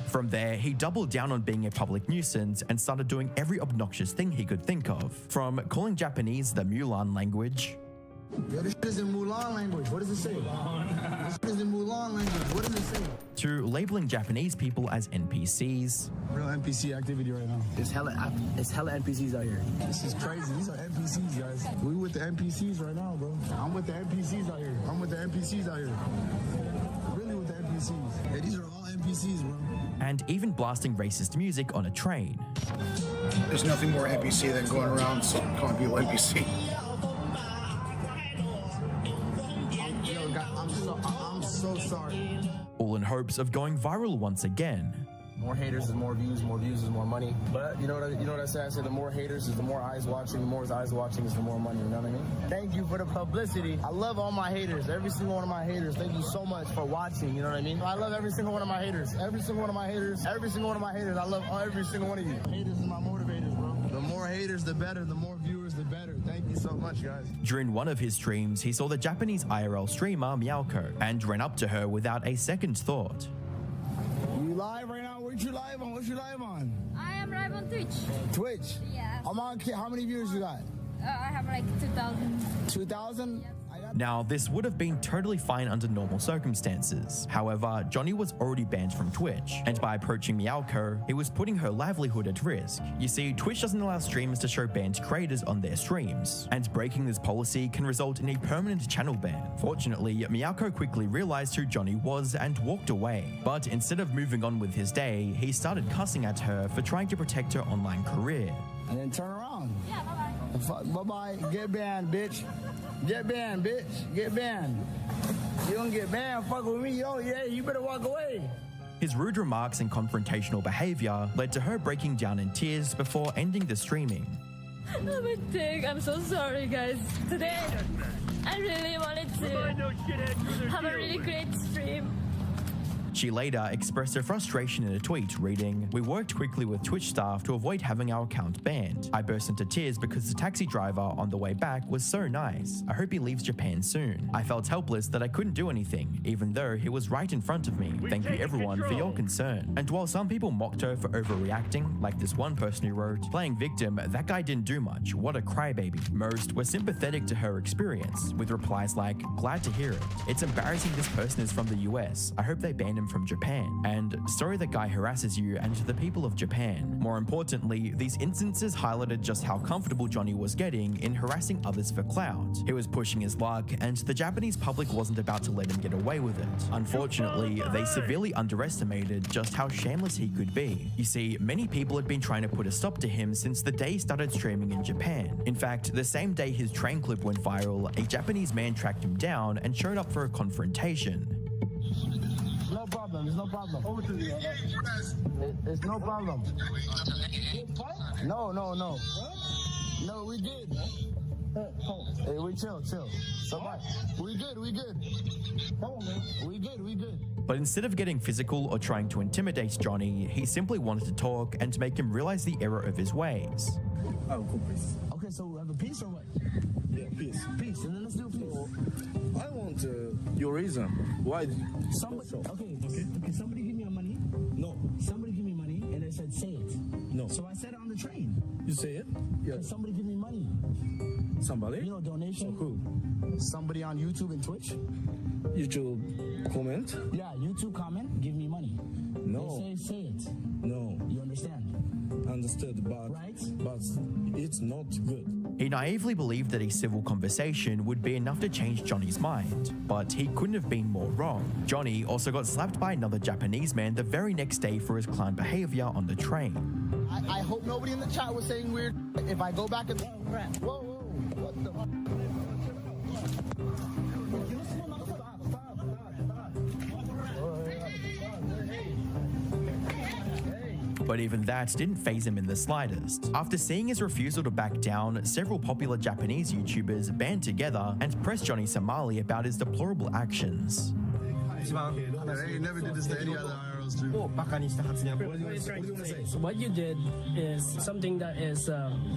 From there, he doubled down on being a public nuisance and started doing every obnoxious thing he could think of. From calling Japanese the Mulan language, Yo, this is in Mulan language. What does it say? This is in Mulan language. What does it say? to labeling Japanese people as NPCs. Real NPC activity right now. It's hella NPCs out here. This is crazy. These are NPCs, guys. We with the NPCs right now, bro. I'm with the NPCs out here. I'm with the NPCs out here. Really with the NPCs. Yeah, these are all NPCs, bro. And even blasting racist music on a train. There's nothing more NPC than going around calling people NPC. I'm so sorry. All in hopes of going viral once again. More haters is more views is more money. But you know what I say? I say the more haters is the more eyes watching, the more eyes watching is the more money, you know what I mean? Thank you for the publicity. I love all my haters, every single one of my haters. Thank you so much for watching, you know what I mean? I love every single one of my haters. Every single one of my haters. Every single one of my haters. I love every single one of you. Haters is my motivators, bro. The more haters, the better. The more viewers, the better. Thank you so much, guys. During one of his streams, he saw the Japanese IRL streamer Meowko and ran up to her without a second thought. You live right now? What you live on? What you live on? I am live on Twitch. Twitch? Yeah. How many viewers you got? I have like 2,000. 2,000? Yep. Now, this would have been totally fine under normal circumstances. However, Johnny was already banned from Twitch, and by approaching Meowko, he was putting her livelihood at risk. You see, Twitch doesn't allow streamers to show banned creators on their streams, and breaking this policy can result in a permanent channel ban. Fortunately, Meowko quickly realized who Johnny was and walked away. But instead of moving on with his day, he started cussing at her for trying to protect her online career. And then turn around. Yeah, bye-bye. Bye-bye. Get banned, bitch. Get banned, bitch. Get banned. You don't get banned, fuck with me. Oh, yeah, you better walk away. His rude remarks and confrontational behavior led to her breaking down in tears before ending the streaming. I'm so sorry, guys. Today, I really wanted to have a really great stream. She later expressed her frustration in a tweet, reading, "We worked quickly with Twitch staff to avoid having our account banned. I burst into tears because the taxi driver on the way back was so nice. I hope he leaves Japan soon. I felt helpless that I couldn't do anything, even though he was right in front of me. Thank you everyone for your concern." And while some people mocked her for overreacting, like this one person who wrote, "Playing victim, that guy didn't do much, what a crybaby," most were sympathetic to her experience, with replies like, "Glad to hear it. It's embarrassing this person is from the US. I hope they ban him from Japan. And sorry that guy harasses you and to the people of Japan. More importantly, these instances highlighted just how comfortable Johnny was getting in harassing others for clout. He was pushing his luck, and the Japanese public wasn't about to let him get away with it. Unfortunately, they severely underestimated just how shameless he could be. You see, many people had been trying to put a stop to him since the day he started streaming in Japan. In fact, the same day his train clip went viral, a Japanese man tracked him down and showed up for a confrontation. No problem. There's no problem. Over to the It's no problem. No. No, we good. Hey, we chill. Somebody. We good. Come on, man. We good. But instead of getting physical or trying to intimidate Johnny, he simply wanted to talk and to make him realize the error of his ways. Oh, cool, peace. Okay, so we have a peace or what? Yeah, peace. Peace, and then let's do peace. I want your reason. Why? Somebody, okay, somebody give me money. No. Somebody give me money, and I said, say it. No. So I said it on the train. You say it? Yeah. Somebody give me money. Somebody? You know, donation. So who? Somebody on YouTube and Twitch. YouTube comment? Yeah, YouTube comment, give me money. No. They say it. No. You understand? Understood, but it's not good. He naively believed that a civil conversation would be enough to change Johnny's mind, but he couldn't have been more wrong. Johnny also got slapped by another Japanese man the very next day for his clown behavior on the train. I hope nobody in the chat was saying weird. If I go back and whoa, what the fuck? But even that didn't faze him in the slightest. After seeing his refusal to back down, several popular Japanese YouTubers band together and pressed Johnny Somali about his deplorable actions. I never did this to any other IRLs too. What you did is something that is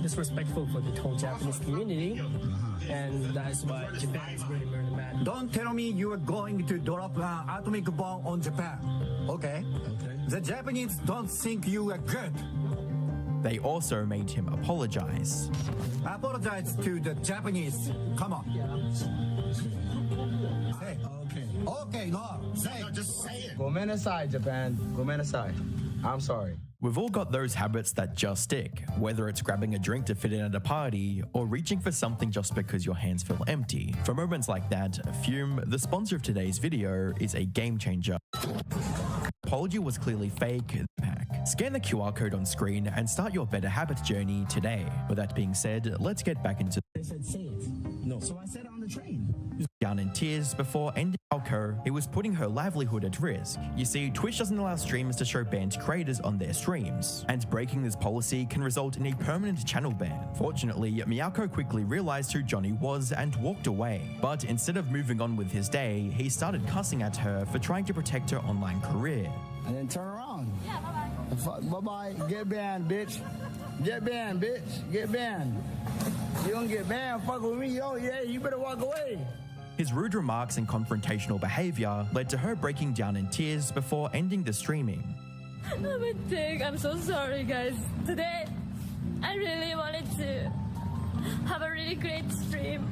disrespectful for the whole Japanese community, and that's why Japan is really, really mad. Don't tell me you are going to drop an atomic bomb on Japan. Okay? The Japanese don't think you are good. They also made him apologize. Apologize to the Japanese. Come on. Say. Okay, no. Say. No, just say it. Gomenasai, Japan. Gomenasai. I'm sorry. We've all got those habits that just stick, whether it's grabbing a drink to fit in at a party or reaching for something just because your hands feel empty. For moments like that, Fume, the sponsor of today's video, is a game changer. Apology was clearly fake. Scan the QR code on screen and start your better habits journey today. With that being said, let's get back into They said, say it. No. So I said it on the train. Down in tears before ending Alco, he was putting her livelihood at risk. You see, Twitch doesn't allow streamers to show banned creators on their streams, and breaking this policy can result in a permanent channel ban. Fortunately, Miyako quickly realized who Johnny was and walked away. But instead of moving on with his day, he started cussing at her for trying to protect her online career. And then turn around. Yeah, bye-bye. Bye-bye. Get banned, bitch. Get banned, bitch. Get banned. You don't get banned, fuck with me. Oh, yeah, you better walk away. His rude remarks and confrontational behavior led to her breaking down in tears before ending the streaming. I'm so sorry, guys. Today, I really wanted to have a really great stream.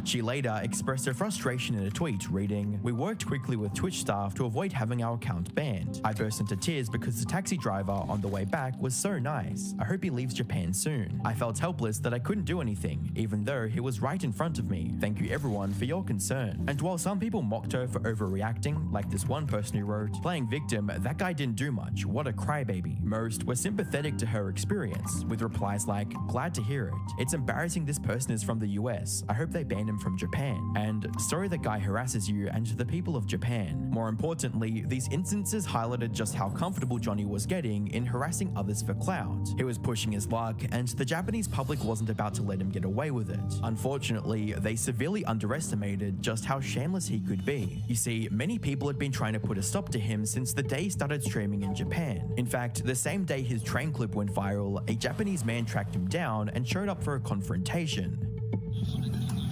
She later expressed her frustration in a tweet, reading, "We worked quickly with Twitch staff to avoid having our account banned. I burst into tears because the taxi driver on the way back was so nice. I hope he leaves Japan soon. I felt helpless that I couldn't do anything, even though he was right in front of me. Thank you everyone for your concern." And while some people mocked her for overreacting, like this one person who wrote, "Playing victim, that guy didn't do much, what a crybaby," most were sympathetic to her experience, with replies like, "Glad to hear it. It's embarrassing this person is from the US. I hope they ban him from Japan," and "Sorry that guy harasses you and to the people of Japan." More importantly, these instances highlighted just how comfortable Johnny was getting in harassing others for clout. He was pushing his luck, and the Japanese public wasn't about to let him get away with it. Unfortunately, they severely underestimated just how shameless he could be. You see, many people had been trying to put a stop to him since the day he started streaming in Japan. In fact, the same day his train clip went viral, a Japanese man tracked him down and showed up for a confrontation.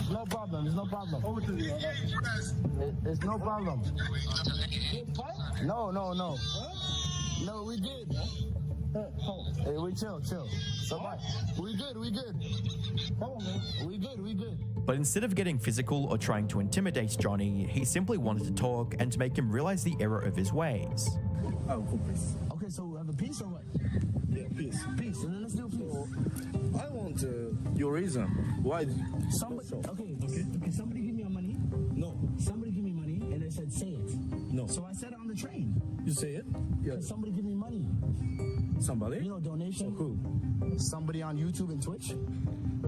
No problem. There's no problem. Over to the It's no problem. No. No, we good. Hey, we chill. Somebody. We good. Come on, man. We good. But instead of getting physical or trying to intimidate Johnny, he simply wanted to talk and to make him realize the error of his ways. Oh, cool, peace. Okay, so we have a peace or what? Yeah, peace. Peace, and then let's do peace. I want your reason. Why? Somebody, okay, somebody give me your money. No. Somebody give me money, and they said, say it. No. So I said it on the train. You say it? Yeah. Somebody give me money. Somebody? You know, donation. Oh, cool. Somebody on YouTube and Twitch.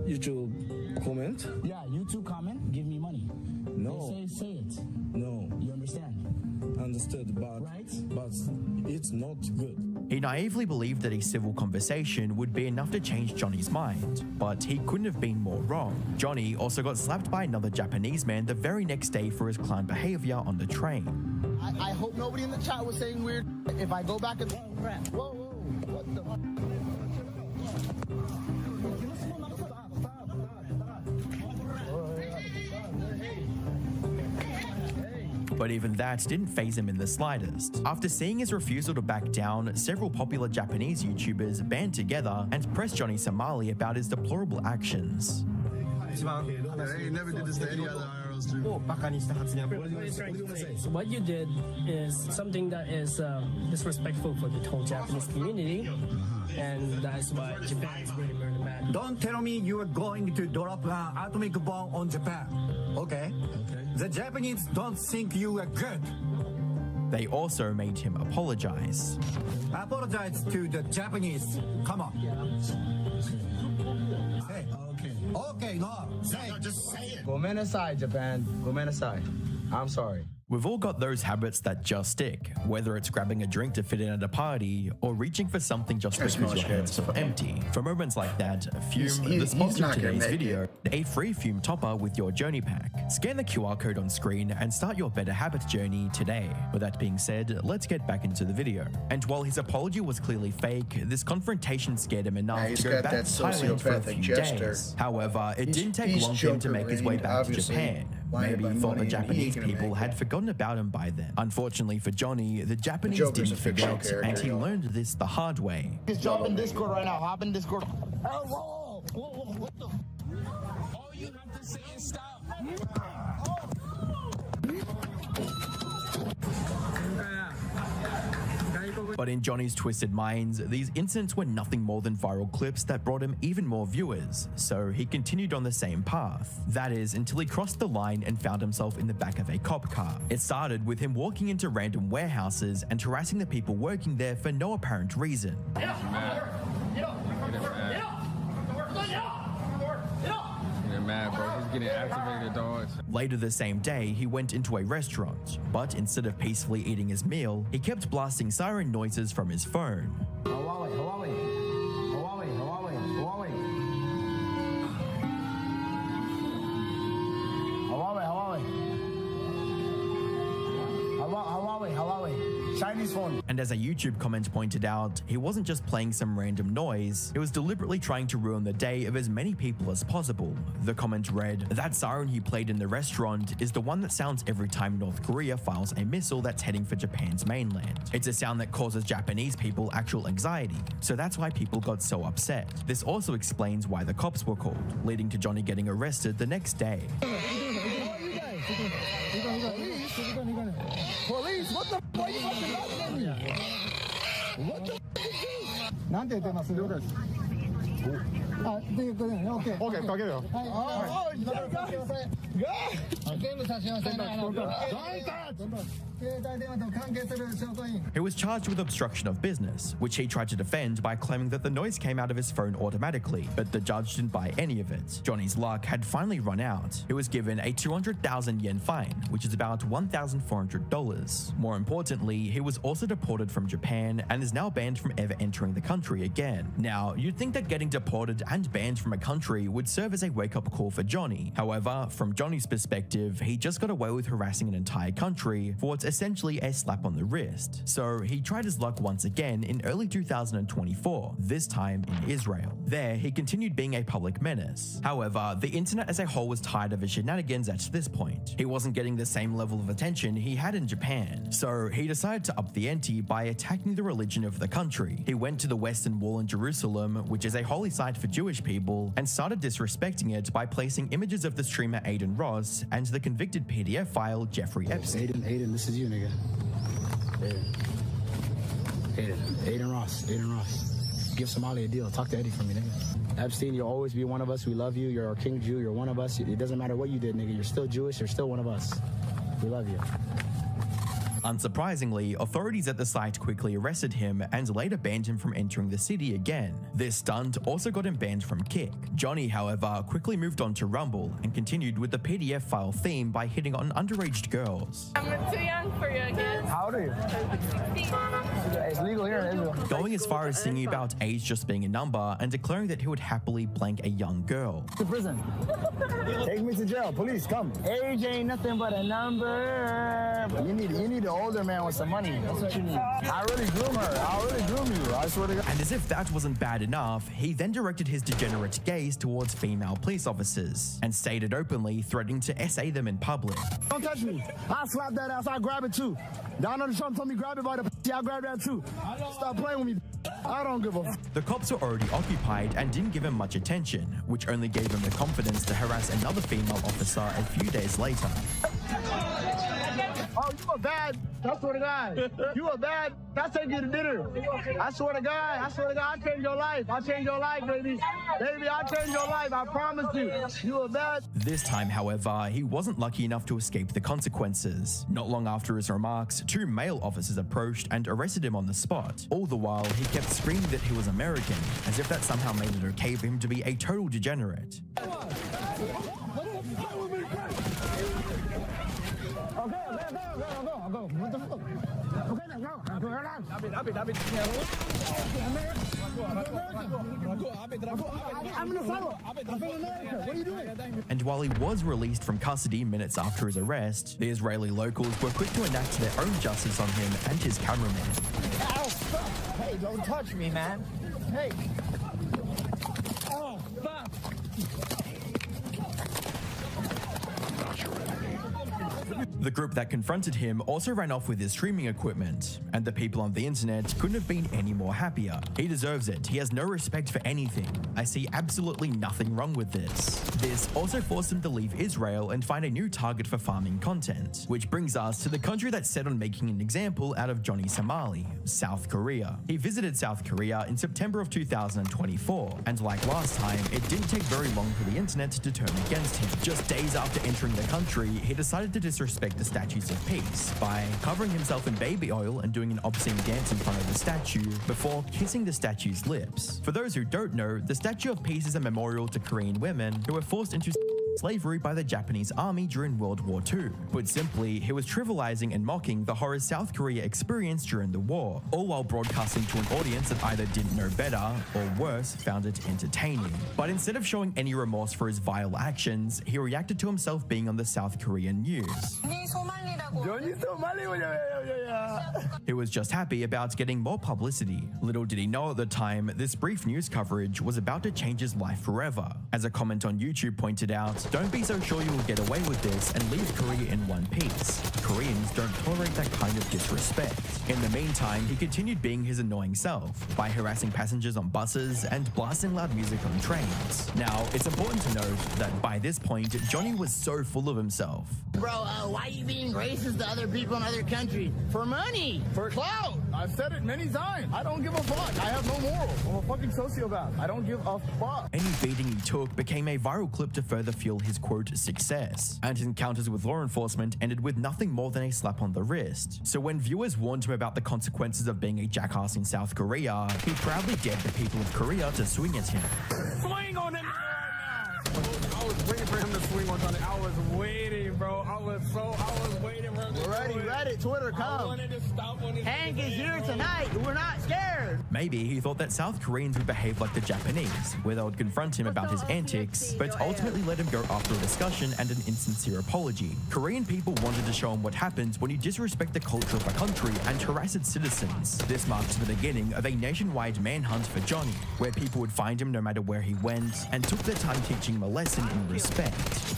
YouTube comment? Yeah, YouTube comment, give me money. No. They say it. No. You understand? Understood, but it's not good. He naively believed that a civil conversation would be enough to change Johnny's mind, but he couldn't have been more wrong. Johnny also got slapped by another Japanese man the very next day for his clown behavior on the train. I hope nobody in the chat was saying weird. If I go back and whoa, what the? But even that didn't faze him in the slightest. After seeing his refusal to back down, several popular Japanese YouTubers band together and pressed Johnny Somali about his deplorable actions. I never did this to any other IRL streamer. So what you did is something that is disrespectful for the whole Japanese community, and that's why Japan is really murder mad. Don't tell me you are going to drop an atomic bomb on Japan. Okay? The Japanese don't think you are good. They also made him apologize. Apologize to the Japanese. Come on. Hey. Okay, no. Say it. Just say it. Gomenasai, Japan. Gomenasai. I'm sorry. We've all got those habits that just stick, whether it's grabbing a drink to fit in at a party or reaching for something just because your hands are empty. For moments like that, Fume, the sponsor of today's video, a free Fume topper with your journey pack. Scan the QR code on screen and start your better habits journey today. With that being said, let's get back into the video. And while his apology was clearly fake, this confrontation scared him enough to go back to Thailand for a few days. However, it didn't take long for him to make his way back to Japan. Maybe he thought the Japanese people had forgotten about him by then. Unfortunately for Johnny, the Japanese didn't forget, and he learned this the hard way. Just jump in Discord right now. Hop in Discord. Oh, whoa, what the? All you have to say is stop. But in Johnny's twisted minds, these incidents were nothing more than viral clips that brought him even more viewers, so he continued on the same path. That is, until he crossed the line and found himself in the back of a cop car. It started with him walking into random warehouses and harassing the people working there for no apparent reason. Mad, bro. He's getting activated, dogs. Later the same day, he went into a restaurant, but instead of peacefully eating his meal, he kept blasting siren noises from his phone. Chinese phone. And as a YouTube comment pointed out, he wasn't just playing some random noise, he was deliberately trying to ruin the day of as many people as possible. The comment read, "That siren he played in the restaurant is the one that sounds every time North Korea files a missile that's heading for Japan's mainland. It's a sound that causes Japanese people actual anxiety, so that's why people got so upset. This also explains why the cops were called, leading to Johnny getting arrested the next day. Police, what the fuck are you fucking laughing at me? What the fuck is this? なんて言ってます？了解です。あ、で、OK。OK、かけるよ。はい。あ、いや、かけません。全部差しません。He was charged with obstruction of business, which he tried to defend by claiming that the noise came out of his phone automatically, but the judge didn't buy any of it. Johnny's luck had finally run out. He was given a 200,000 yen fine, which is about $1,400. More importantly, he was also deported from Japan and is now banned from ever entering the country again. Now, you'd think that getting deported and banned from a country would serve as a wake-up call for Johnny. However, from Johnny's perspective, he just got away with harassing an entire country for what's essentially a slap on the wrist. So he tried his luck once again in early 2024, this time in Israel. There, he continued being a public menace. However, the internet as a whole was tired of his shenanigans at this point. He wasn't getting the same level of attention he had in Japan, so he decided to up the ante by attacking the religion of the country. He went to the Western Wall in Jerusalem, which is a holy site for Jewish people, and started disrespecting it by placing images of the streamer Aiden Ross and the convicted PDF file Jeffrey Epstein. Aiden, this is you, nigga. Aiden Ross. Give Somali a deal. Talk to Eddie for me, nigga. Epstein, you'll always be one of us. We love you. You're our king Jew. You're one of us. It doesn't matter what you did, nigga. You're still Jewish. You're still one of us. We love you. Unsurprisingly, authorities at the site quickly arrested him and later banned him from entering the city again. This stunt also got him banned from Kick. Johnny, however, quickly moved on to Rumble and continued with the PDF file theme by hitting on underage girls. I'm too young for you, I guess. How old are you? 16. It's legal here in Israel. Going as far as singing about age just being a number and declaring that he would happily blank a young girl. To prison. Take me to jail. Police, come. Age ain't nothing but a number. You need an older man with some money. That's what you need. I really groom her. I really groom you. I swear to God. And as if that wasn't bad enough, he then directed his degenerate gaze towards female police officers and stated openly threatening to essay them in public. Don't touch me. I'll slap that ass. I'll grab it too. Donald Trump told me grab it by the pussy. I'll grab that too. Stop playing with me. I don't give a f. The cops were already occupied and didn't give him much attention, which only gave him the confidence to harass another female officer a few days later. Oh, you a bad. I swear to God. You a bad. I'll take you to dinner. I swear to God. I'll change your life. I'll change your life, baby. Baby, I'll change your life. I promise you. You a bad. This time, however, he wasn't lucky enough to escape the consequences. Not long after his remarks, two male officers approached and arrested him on the spot. All the while, he kept screaming that he was American, as if that somehow made it okay for him to be a total degenerate. Go. What the fuck? Okay, now go. I'm in the sidewalk. I'm in America. What are you doing? And while he was released from custody minutes after his arrest, the Israeli locals were quick to enact their own justice on him and his cameraman. Ow, stop. Hey, don't touch me, man. Hey. Oh, fuck. The group that confronted him also ran off with his streaming equipment, and the people on the internet couldn't have been any more happier. He deserves it. He has no respect for anything. I see absolutely nothing wrong with this. This also forced him to leave Israel and find a new target for farming content, which brings us to the country that's set on making an example out of Johnny Somali, South Korea. He visited South Korea in September of 2024, and like last time, it didn't take very long for the internet to turn against him. Just days after entering the country, he decided to disrespect the statues of peace by covering himself in baby oil and doing an obscene dance in front of the statue before kissing the statue's lips. For those who don't know, the Statue of Peace is a memorial to Korean women who were forced into slavery by the Japanese army during World War II. Put simply, he was trivializing and mocking the horrors South Korea experienced during the war, all while broadcasting to an audience that either didn't know better or worse, found it entertaining. But instead of showing any remorse for his vile actions, he reacted to himself being on the South Korean news. He was just happy about getting more publicity. Little did he know at the time, this brief news coverage was about to change his life forever. As a comment on YouTube pointed out, don't be so sure you will get away with this and leave Korea in one piece. Koreans don't tolerate that kind of disrespect. In the meantime, he continued being his annoying self by harassing passengers on buses and blasting loud music on trains. Now, it's important to note that by this point, Johnny was so full of himself. Bro, why are you being racist to other people in other countries? For money. For clout. I've said it many times. I don't give a fuck. I have no morals. I'm a fucking sociopath. I don't give a fuck. Any beating he took became a viral clip to further fuel his quote success, and his encounters with law enforcement ended with nothing more than a slap on the wrist. So when viewers warned him about the consequences of being a jackass in South Korea, he proudly dared the people of Korea to swing at him. Swing on him I was waiting for him to swing on it. I was waiting, bro. I was waiting for him to Ready. Twitter, come. Hank is here tonight. We're not scared. Maybe he thought that South Koreans would behave like the Japanese, where they would confront him about his antics, but ultimately let him go after a discussion and an insincere apology. Korean people wanted to show him what happens when you disrespect the culture of a country and harass its citizens. This marked the beginning of a nationwide manhunt for Johnny, where people would find him no matter where he went and took their time teaching him a lesson in respect.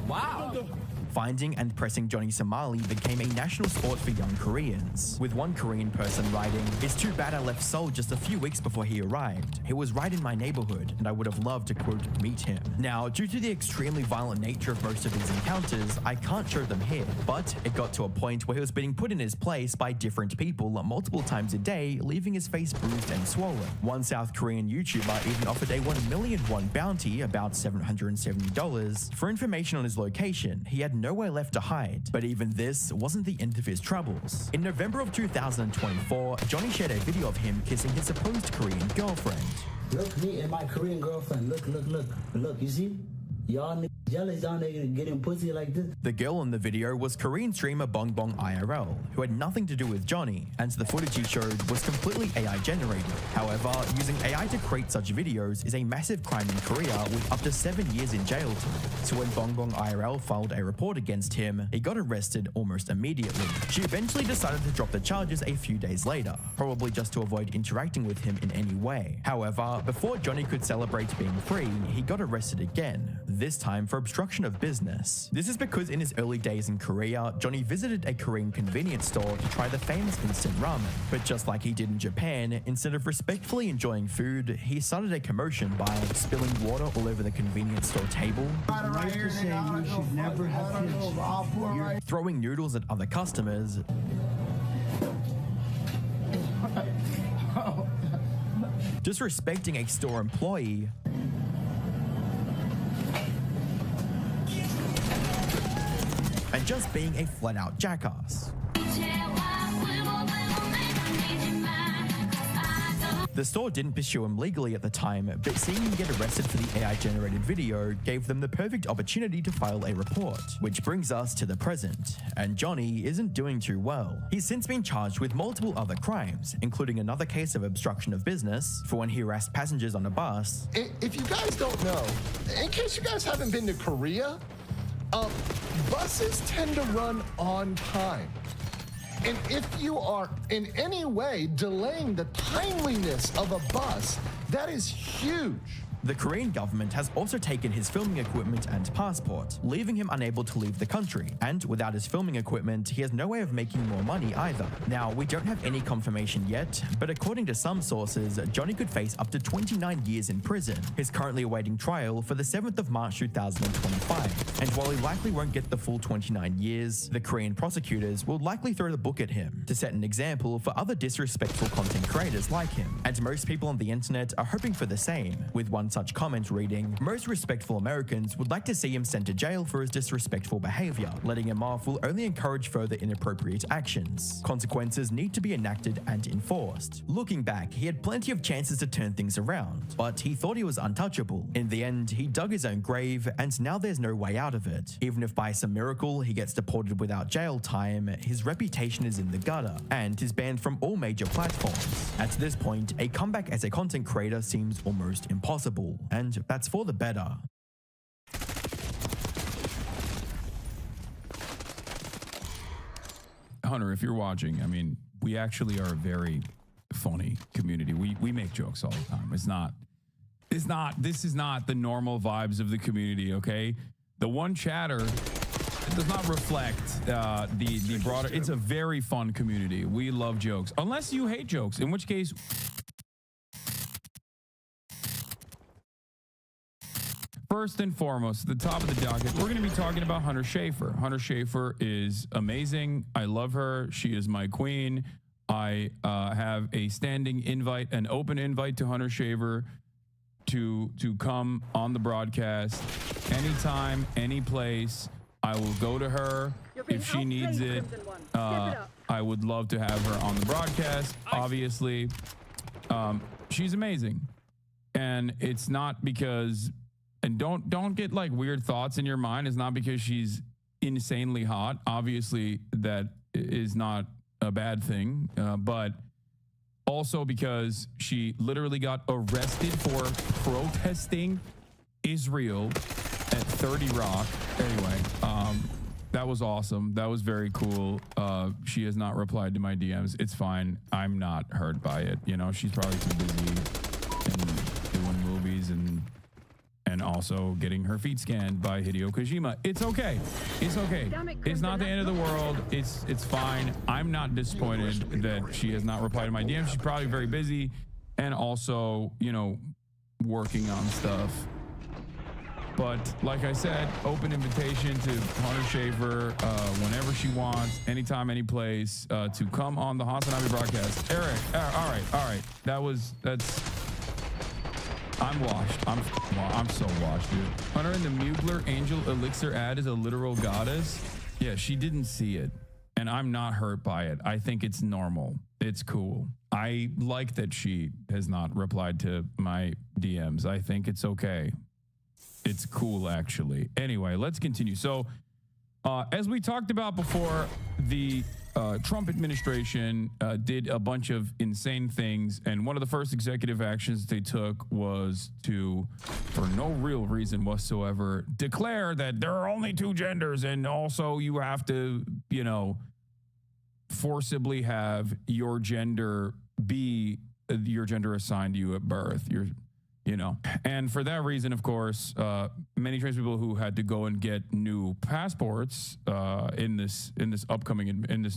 Wow. Finding and pressing Johnny Somali became a national sport for young Koreans, with one Korean person writing, "It's too bad I left Seoul just a few weeks before he arrived. He was right in my neighborhood, and I would have loved to, quote, meet him." Now, due to the extremely violent nature of most of these encounters, I can't show them here, but it got to a point where he was being put in his place by different people multiple times a day, leaving his face bruised and swollen. One South Korean YouTuber even offered a 1 million won bounty, about $770, for information on his location. He had nowhere left to hide, but even this wasn't the end of his troubles. In November of 2024, Johnny shared a video of him kissing his supposed Korean girlfriend. Look, me and my Korean girlfriend. Look, you see? Y'all niggas jealous, y'all niggas getting pussy like this. The girl in the video was Korean streamer Bong Bong IRL, who had nothing to do with Johnny, and the footage he showed was completely AI generated. However, using AI to create such videos is a massive crime in Korea with up to 7 years in jail time. So when Bong Bong IRL filed a report against him, he got arrested almost immediately. She eventually decided to drop the charges a few days later, probably just to avoid interacting with him in any way. However, before Johnny could celebrate being free, he got arrested again, this time for obstruction of business. This is because in his early days in Korea, Johnny visited a Korean convenience store to try the famous instant ramen. But just like he did in Japan, instead of respectfully enjoying food, he started a commotion by spilling water all over the convenience store table, throwing noodles at other customers, disrespecting a store employee, and just being a flat-out jackass. The store didn't pursue him legally at the time, but seeing him get arrested for the AI-generated video gave them the perfect opportunity to file a report. Which brings us to the present, and Johnny isn't doing too well. He's since been charged with multiple other crimes, including another case of obstruction of business for when he harassed passengers on a bus. If you guys don't know, in case you guys haven't been to Korea, buses tend to run on time. And if you are in any way delaying the timeliness of a bus, that is huge. The Korean government has also taken his filming equipment and passport, leaving him unable to leave the country. And without his filming equipment, he has no way of making more money either. Now, we don't have any confirmation yet, but according to some sources, Johnny could face up to 29 years in prison. He's currently awaiting trial for the 7th of March 2025. And while he likely won't get the full 29 years, the Korean prosecutors will likely throw the book at him to set an example for other disrespectful content creators like him. And most people on the internet are hoping for the same, with one such comment reading, "Most respectful Americans would like to see him sent to jail for his disrespectful behavior. Letting him off will only encourage further inappropriate actions. Consequences need to be enacted and enforced." Looking back, he had plenty of chances to turn things around, but he thought he was untouchable. In the end, he dug his own grave, and now there's no way out of it. Even if by some miracle he gets deported without jail time, his reputation is in the gutter, and is banned from all major platforms. At this point, a comeback as a content creator seems almost impossible. And that's for the better. Hunter, if you're watching, I mean, we actually are a very funny community. We make jokes all the time. This is not the normal vibes of the community, okay? The one chatter does not reflect the broader. It's a very fun community. We love jokes, unless you hate jokes, in which case, first and foremost, at the top of the docket, we're going to be talking about Hunter Schafer. Hunter Schafer is amazing. I love her. She is my queen. I have a standing invite, an open invite to Hunter Schafer to come on the broadcast anytime, any place. I will go to her if she needs it. I would love to have her on the broadcast, obviously. She's amazing. And it's not because, and don't get like weird thoughts in your mind. It's not because she's insanely hot. Obviously, that is not a bad thing, but also because she literally got arrested for protesting Israel at 30 Rock. Anyway, that was awesome. That was very cool. She has not replied to my DMs. It's fine. I'm not hurt by it. You know, she's probably too busy and doing movies and also getting her feet scanned by Hideo Kojima. It's okay. It's okay. It's not the end of the world. It's fine. I'm not disappointed that she has not replied to my DMs. She's probably very busy and also, you know, working on stuff. But like I said, open invitation to Hunter Schafer whenever she wants, anytime, any place, to come on the Hasanabi broadcast. Eric, all right. That's. I'm washed. I'm so washed, dude. Hunter in the Mugler Angel Elixir ad is a literal goddess. Yeah, she didn't see it, and I'm not hurt by it. I think it's normal. It's cool. I like that she has not replied to my DMs. I think it's okay. It's cool, actually. Anyway, let's continue. So, as we talked about before, the Trump administration did a bunch of insane things, and one of the first executive actions they took was to, for no real reason whatsoever, declare that there are only two genders, and also you have to, you know, forcibly have your gender be your gender assigned to you at birth. You know, and for that reason, of course, many trans people who had to go and get new passports in this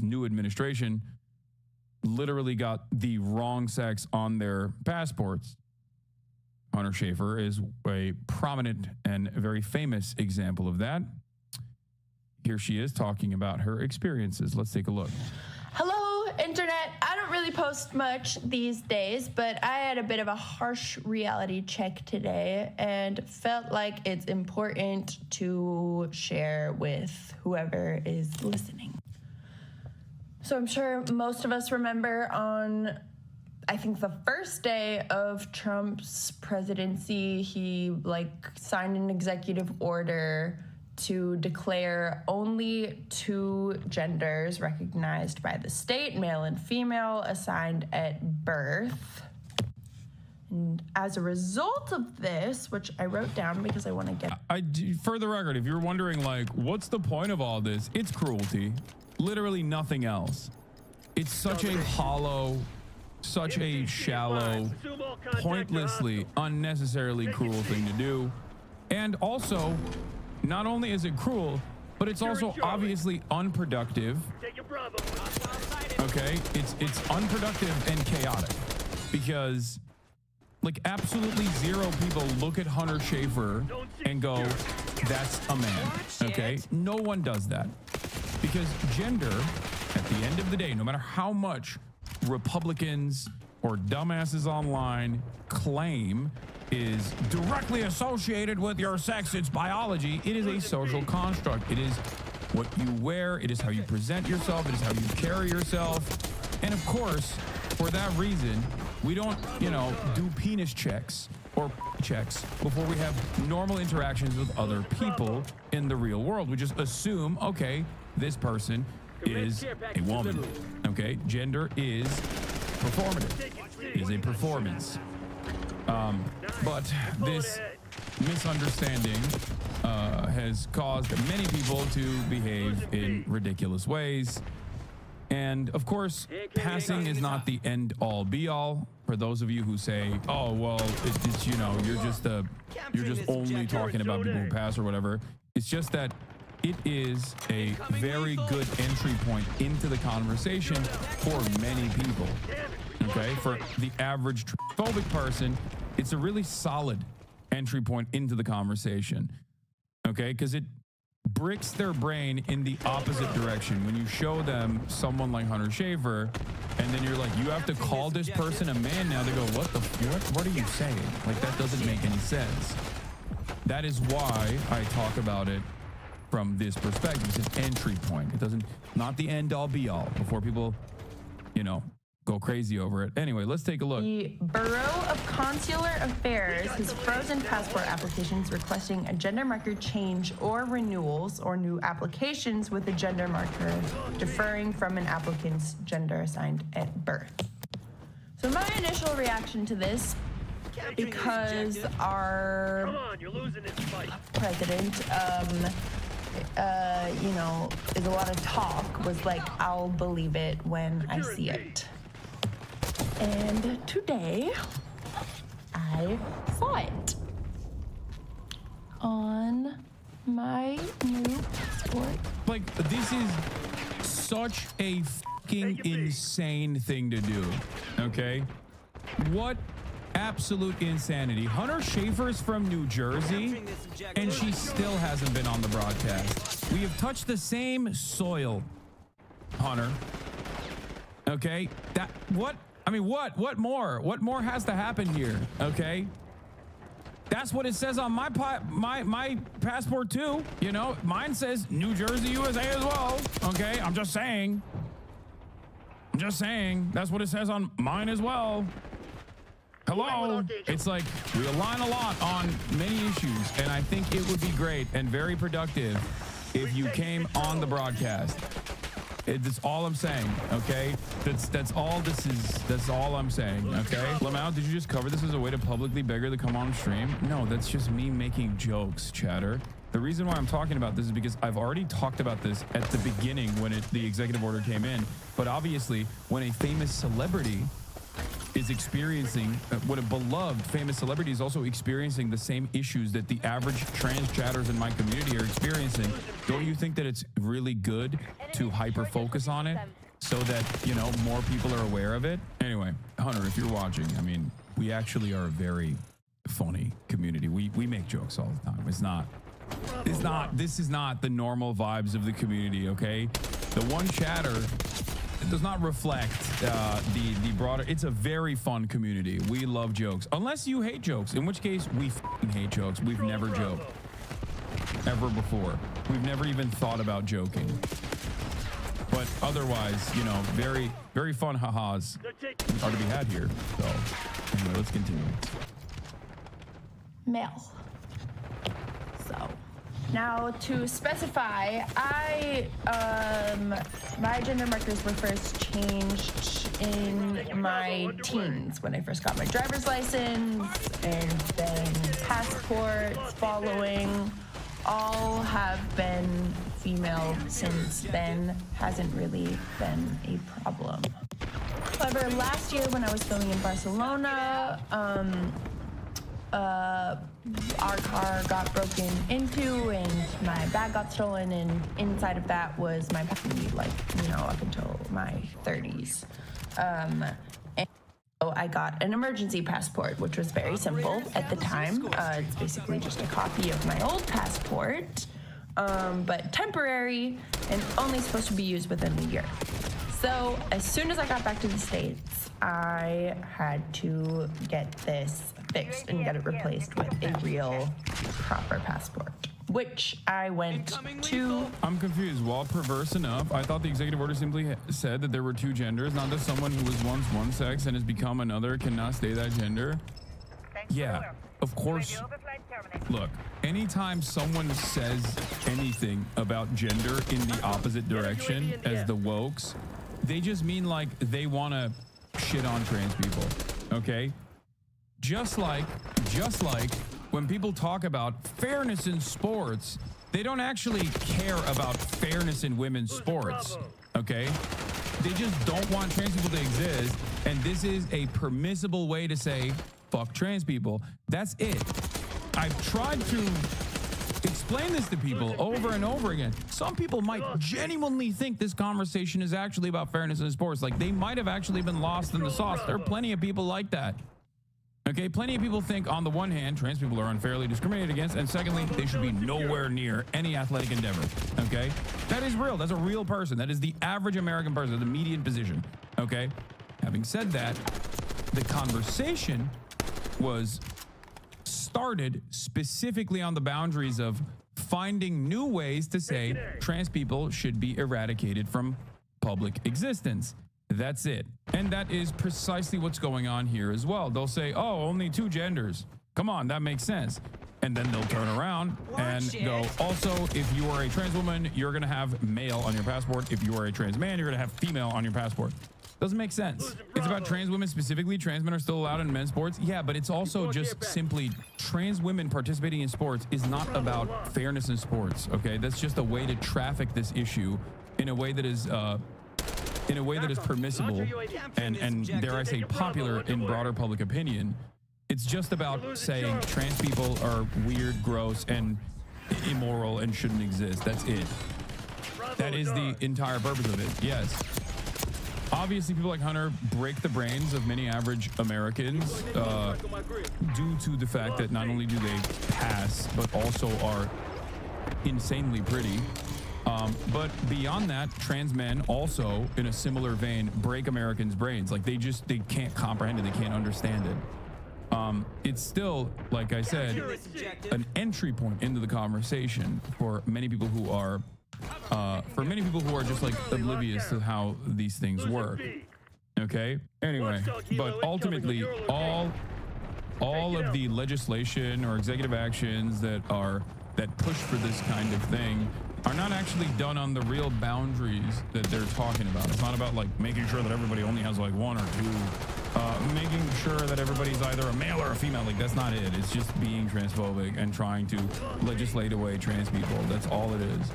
new administration literally got the wrong sex on their passports. Hunter Schafer is a prominent and very famous example of that. Here she is talking about her experiences. Let's take a look. Hello, Internet. I don't really post much these days, but I had a bit of a harsh reality check today and felt like it's important to share with whoever is listening. So I'm sure most of us remember on, I think, the first day of Trump's presidency, he signed an executive order to declare only two genders recognized by the state, male and female, assigned at birth. And as a result of this, which I wrote down because I want to get... For the record, if you're wondering, what's the point of all this? It's cruelty. Literally nothing else. It's such a hollow, such a shallow, pointlessly, unnecessarily cruel thing to do. And also, not only is it cruel, but it's also obviously unproductive. Okay, it's unproductive and chaotic because absolutely zero people look at Hunter Schafer and go, that's a man. Okay, no one does that because gender, at the end of the day, no matter how much Republicans or dumbasses online claim is directly associated with your sex, it's biology. It is a social construct. It is what you wear. It is how you present yourself. It is how you carry yourself. And of course, for that reason, we don't, do penis checks or checks before we have normal interactions with other people in the real world. We just assume, okay, this person is a woman. Okay, gender is performative. It is a performance. But this misunderstanding has caused many people to behave in ridiculous ways. And of course, passing is not the end all be all. For those of you who say, oh, well, it's you're just only talking about people who pass or whatever. It's just that it is a very good entry point into the conversation for many people. Okay, for the average transphobic person, it's a really solid entry point into the conversation. Okay, because it bricks their brain in the opposite direction. When you show them someone like Hunter Schafer, and then you're like, you have to call this person a man now. They go, what are you saying? That doesn't make any sense. That is why I talk about it from this perspective. It's an entry point. It doesn't, not the end all be all before people, go crazy over it. Anyway, let's take a look. The Bureau of Consular Affairs has frozen passport applications requesting a gender marker change or renewals or new applications with a gender marker differing from an applicant's gender assigned at birth. So my initial reaction to this, because our president, you know, is a lot of talk, was like, I'll believe it when I see it. And today, I saw it on my new passport. Like, this is such a fucking insane thing to do, okay? What absolute insanity. Hunter Schafer's from New Jersey, and she still hasn't been on the broadcast. We have touched the same soil, Hunter. Okay? What? I mean, what more? What more has to happen here? Okay? That's what it says on my passport too. You know, mine says New Jersey, USA as well. Okay? I'm just saying. That's what it says on mine as well. Hello? It's like we align a lot on many issues, and I think it would be great and very productive if you came on the broadcast. That's all I'm saying, okay? That's all this is. That's all I'm saying, okay? Lamau, did you just cover this as a way to publicly beg her to come on stream? No, that's just me making jokes, chatter. The reason why I'm talking about this is because I've already talked about this at the beginning when the executive order came in. But obviously, when a famous celebrity is experiencing, what a beloved famous celebrity is also experiencing the same issues that the average trans chatters in my community are experiencing, don't you think that it's really good to hyper focus on it so that, you know, more people are aware of it? Anyway, Hunter, if you're watching, I mean, we actually are a very funny community. We make jokes all the time. This is not the normal vibes of the community, okay? The one chatter does not reflect the broader. It's a very fun community. We love jokes, unless you hate jokes, in which case we f***ing hate jokes. We've never joked ever before. We've never even thought about joking. But otherwise, you know, very, very fun ha-has are to be had here. So anyway, let's continue. Male. So now to specify, my gender markers were first changed in my teens when I first got my driver's license, and then passports following. All have been female since then. Hasn't really been a problem. However, last year when I was filming in Barcelona, our car got broken into and my bag got stolen, and inside of that was my passport, like, you know, up until my 30s. And so I got an emergency passport, which was very simple at the time. It's basically just a copy of my old passport, but temporary and only supposed to be used within the year. So as soon as I got back to the States, I had to get this fixed and get it replaced with a real proper passport, which I went to. I'm confused. While perverse enough, I thought the executive order simply said that there were two genders, not that someone who was once one sex and has become another cannot stay that gender. Yeah, of course. Look, anytime someone says anything about gender in the opposite direction as the wokes, they just mean like they want to shit on trans people, okay? Just like when people talk about fairness in sports, they don't actually care about fairness in women's sports, okay? They just don't want trans people to exist, and this is a permissible way to say, fuck trans people. That's it. I've tried to explain this to people over and over again. Some people might genuinely think this conversation is actually about fairness in sports. Like, they might have actually been lost in the sauce. There are plenty of people like that. Okay, plenty of people think, on the one hand, trans people are unfairly discriminated against, and secondly, they should be nowhere near any athletic endeavor, okay? That is real. That's a real person. That is the average American person, the median position, okay? Having said that, the conversation was started specifically on the boundaries of finding new ways to say trans people should be eradicated from public existence. That's it. And that is precisely what's going on here as well. They'll say, oh, only 2 genders. Come on, that makes sense. And then they'll turn around and go, also, if you are a trans woman, you're going to have male on your passport. If you are a trans man, you're going to have female on your passport. Doesn't make sense. It's about trans women specifically. Trans men are still allowed in men's sports. Yeah, but it's also just simply trans women participating in sports is not about fairness in sports, okay? That's just a way to traffic this issue in a way that is permissible and dare I say popular in broader public opinion. It's just about saying trans people are weird, gross, and immoral and shouldn't exist. That's it. That is the entire purpose of it. Yes. Obviously, people like Hunter break the brains of many average Americans due to the fact that not only do they pass, but also are insanely pretty. But beyond that, trans men also, in a similar vein, break Americans' brains. Like they can't comprehend it. They can't understand it. It's still, like I said, an entry point into the conversation for many people who are just like oblivious to how these things work. Okay. Anyway, but ultimately, all of the legislation or executive actions that push for this kind of thing are not actually done on the real boundaries that they're talking about. It's not about like making sure that everybody only has like 1 or 2, making sure that everybody's either a male or a female. Like that's not it. It's just being transphobic and trying to legislate away trans people. That's all it is.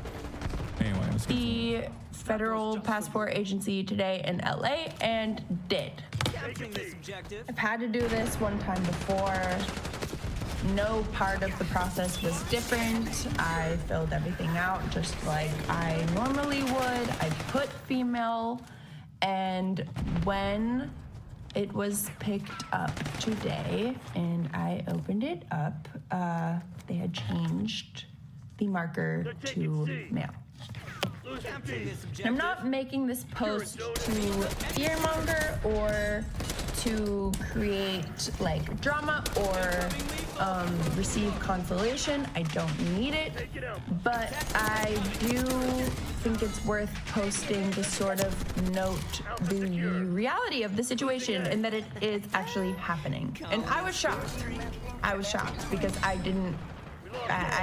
Anyway, let's get the Federal Passport Agency today in LA and did. I've had to do this one time before. No part of the process was different. I filled everything out just like I normally would. I put female, and when it was picked up today and I opened it up, they had changed the marker to male. I'm not making this post to fearmonger or to create like drama or receive consolation. I don't need it, but I do think it's worth posting to sort of note the reality of the situation and that it is actually happening. And I was shocked. I was shocked because I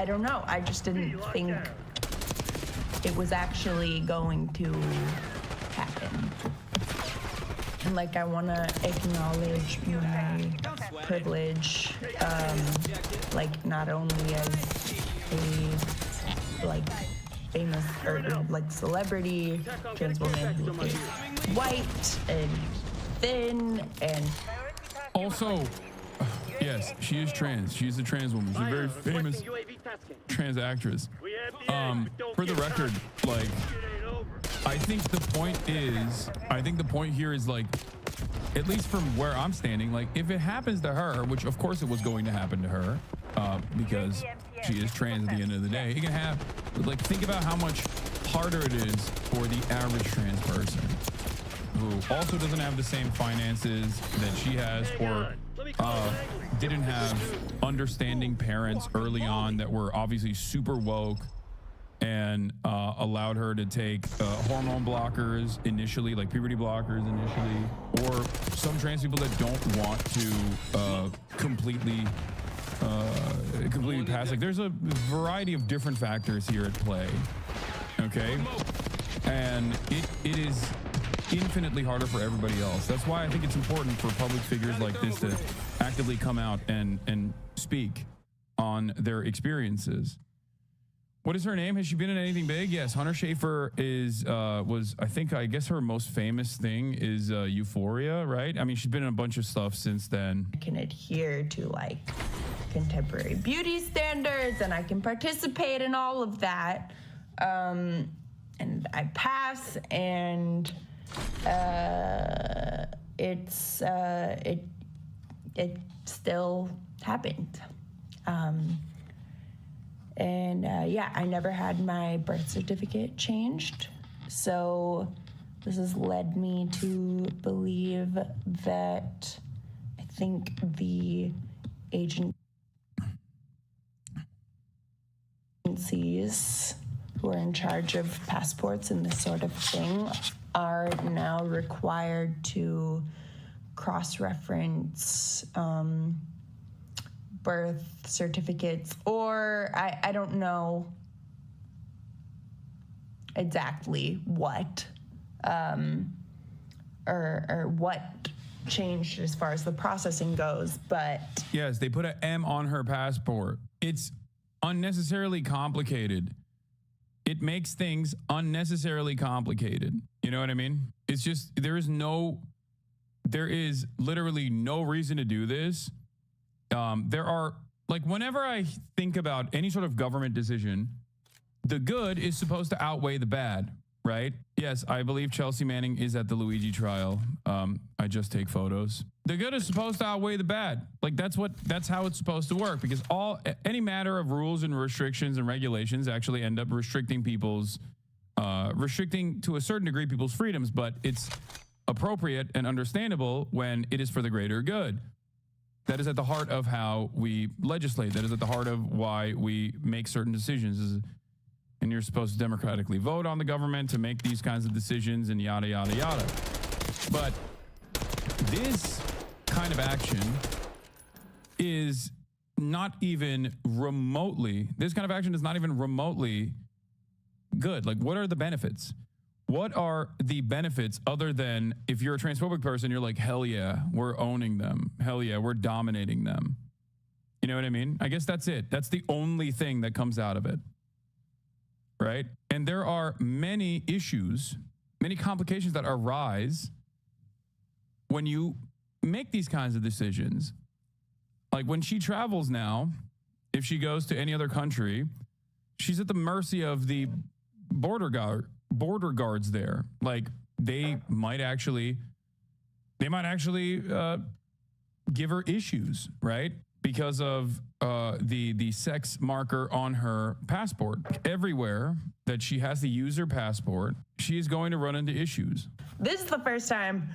don't know. I just didn't think it was actually going to happen. And like I want to acknowledge my privilege, like not only as a like famous or like celebrity trans woman who is white and thin and also. Yes, she is trans. She's a trans woman. She's a very famous trans actress. For the record, like, I think the point here is like, at least from where I'm standing, like, if it happens to her, which of course it was going to happen to her, because she is trans at the end of the day, it can have, like, think about how much harder it is for the average trans person who also doesn't have the same finances that she has or didn't have understanding parents early on that were obviously super woke and allowed her to take hormone blockers initially, like puberty blockers initially, or some trans people that don't want to completely pass. Like there's a variety of different factors here at play, okay? And it is infinitely harder for everybody else. That's why I think it's important for public figures like this to actively come out and speak on their experiences. What is her name? Has she been in anything big? Yes, Hunter Schafer I guess her most famous thing is Euphoria, right? I mean, she's been in a bunch of stuff since then. I can adhere to like contemporary beauty standards and I can participate in all of that. And I pass and it still happened. I never had my birth certificate changed. So this has led me to believe that I think the agencies who are in charge of passports and this sort of thing are now required to cross-reference birth certificates, or I don't know exactly what, or what changed as far as the processing goes, but yes, they put an M on her passport. It's unnecessarily complicated. It makes things unnecessarily complicated. You know what I mean? It's just, there is literally no reason to do this. There are, like, whenever I think about any sort of government decision, the good is supposed to outweigh the bad, right? Yes, I believe Chelsea Manning is at the Luigi trial. I just take photos. The good is supposed to outweigh the bad. Like, that's how it's supposed to work, because any matter of rules and restrictions and regulations actually end up restricting to a certain degree people's freedoms, but it's appropriate and understandable when it is for the greater good. That is at the heart of how we legislate. That is at the heart of why we make certain decisions. And you're supposed to democratically vote on the government to make these kinds of decisions and yada, yada, yada. But this kind of action is not even remotely, good. Like, what are the benefits? What are the benefits other than if you're a transphobic person, you're like, hell yeah, we're owning them. Hell yeah, we're dominating them. You know what I mean? I guess that's it. That's the only thing that comes out of it. Right? And there are many issues, many complications that arise when you make these kinds of decisions. Like, when she travels now, if she goes to any other country, she's at the mercy of the border guards there. Like, they might actually give her issues, right? Because of the sex marker on her passport. Everywhere that she has to use her passport, she is going to run into issues. this is the first time,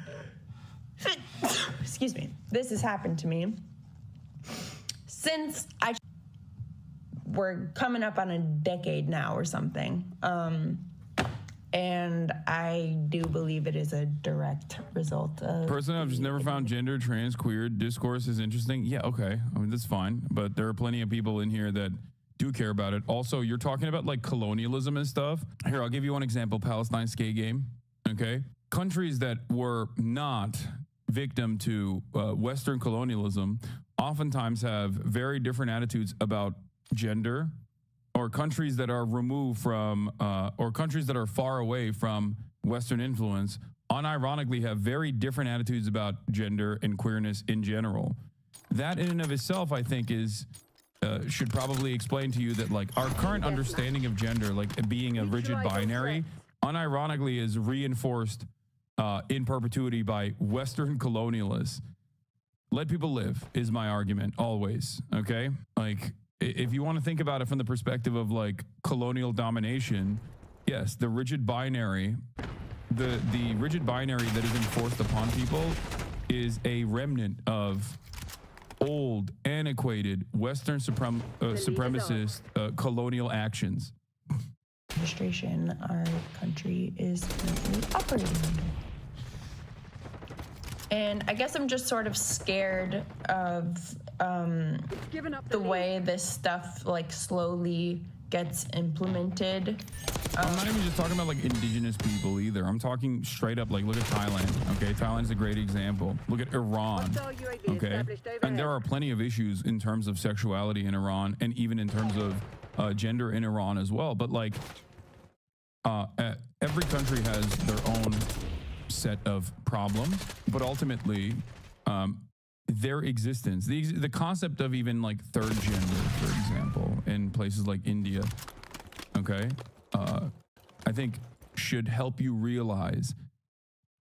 excuse me, this has happened to me since we're coming up on a decade now or something. And I do believe it is a direct result of... Personally, I've just never found gender, trans, queer discourse is interesting. Yeah, okay. I mean, that's fine. But there are plenty of people in here that do care about it. Also, you're talking about, like, colonialism and stuff. Here, I'll give you one example. Palestine skate game, okay? Countries that were not victim to Western colonialism oftentimes have very different attitudes about gender, or countries that are removed from, or countries that are far away from Western influence, unironically have very different attitudes about gender and queerness in general. That in and of itself, I think, should probably explain to you that, like, our current understanding of gender, like being a rigid binary, unironically is reinforced in perpetuity by Western colonialists. Let people live is my argument always, okay? Like, if you want to think about it from the perspective of, like, colonial domination, yes, the rigid binary, the rigid binary that is enforced upon people is a remnant of old, antiquated, Western supremacist colonial actions. Administration our country is currently operating under. And I guess I'm just sort of scared of the way this stuff, like, slowly gets implemented. I'm not even just talking about, like, indigenous people either. I'm talking straight up, like, look at Thailand, okay? Thailand's a great example. Look at Iran, okay? And there are plenty of issues in terms of sexuality in Iran, and even in terms of gender in Iran as well. But, like, every country has their own set of problems, but ultimately, their existence, the concept of even, like, third gender, for example, in places like India, okay, I think should help you realize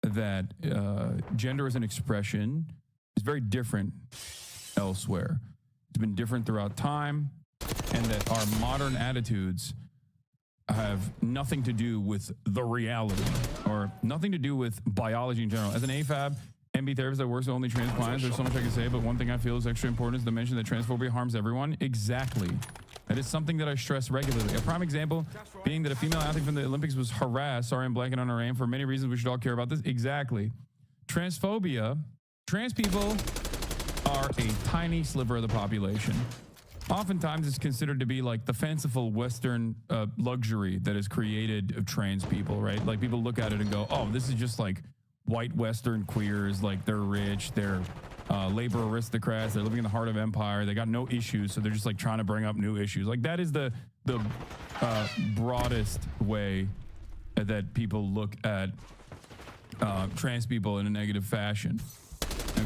that gender as an expression is very different elsewhere. It's been different throughout time, and that our modern attitudes have nothing to do with the reality, or nothing to do with biology in general. As an AFAB, MB therapist that works with only trans clients, there's so much I can say, but one thing I feel is extra important is to mention that transphobia harms everyone. Exactly. That is something that I stress regularly. A prime example being that a female athlete from the Olympics was harassed. Sorry, I'm blanking on her name. For many reasons, we should all care about this. Exactly. Transphobia. Trans people are a tiny sliver of the population. Oftentimes, it's considered to be like the fanciful Western luxury that is created of trans people, right? Like people look at it and go, oh, this is just like white Western queers. Like they're rich. They're labor aristocrats. They're living in the heart of empire. They got no issues. So they're just like trying to bring up new issues. Like that is the broadest way that people look at trans people in a negative fashion.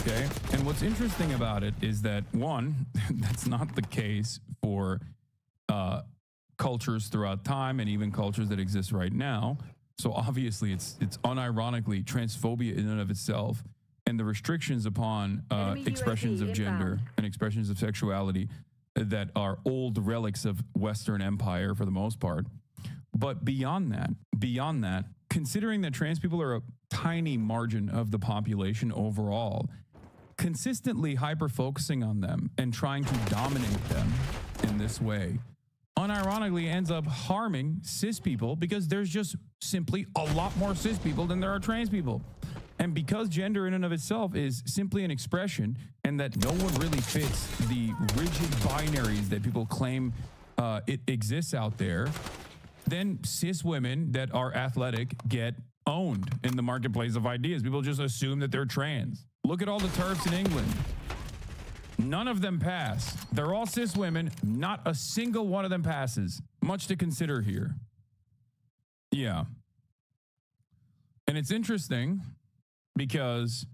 Okay. And what's interesting about it is that, one, that's not the case for cultures throughout time and even cultures that exist right now. So obviously it's unironically transphobia in and of itself, and the restrictions upon expressions of gender and expressions of sexuality that are old relics of Western empire for the most part. But beyond that, considering that trans people are a tiny margin of the population overall, consistently hyper-focusing on them and trying to dominate them in this way unironically ends up harming cis people, because there's just simply a lot more cis people than there are trans people. And because gender in and of itself is simply an expression, and that no one really fits the rigid binaries that people claim it exists out there, then cis women that are athletic get owned in the marketplace of ideas. People just assume that they're trans. Look at all the TERFs in England. None of them pass. They're all cis women. Not a single one of them passes. Much to consider here. Yeah. And it's interesting because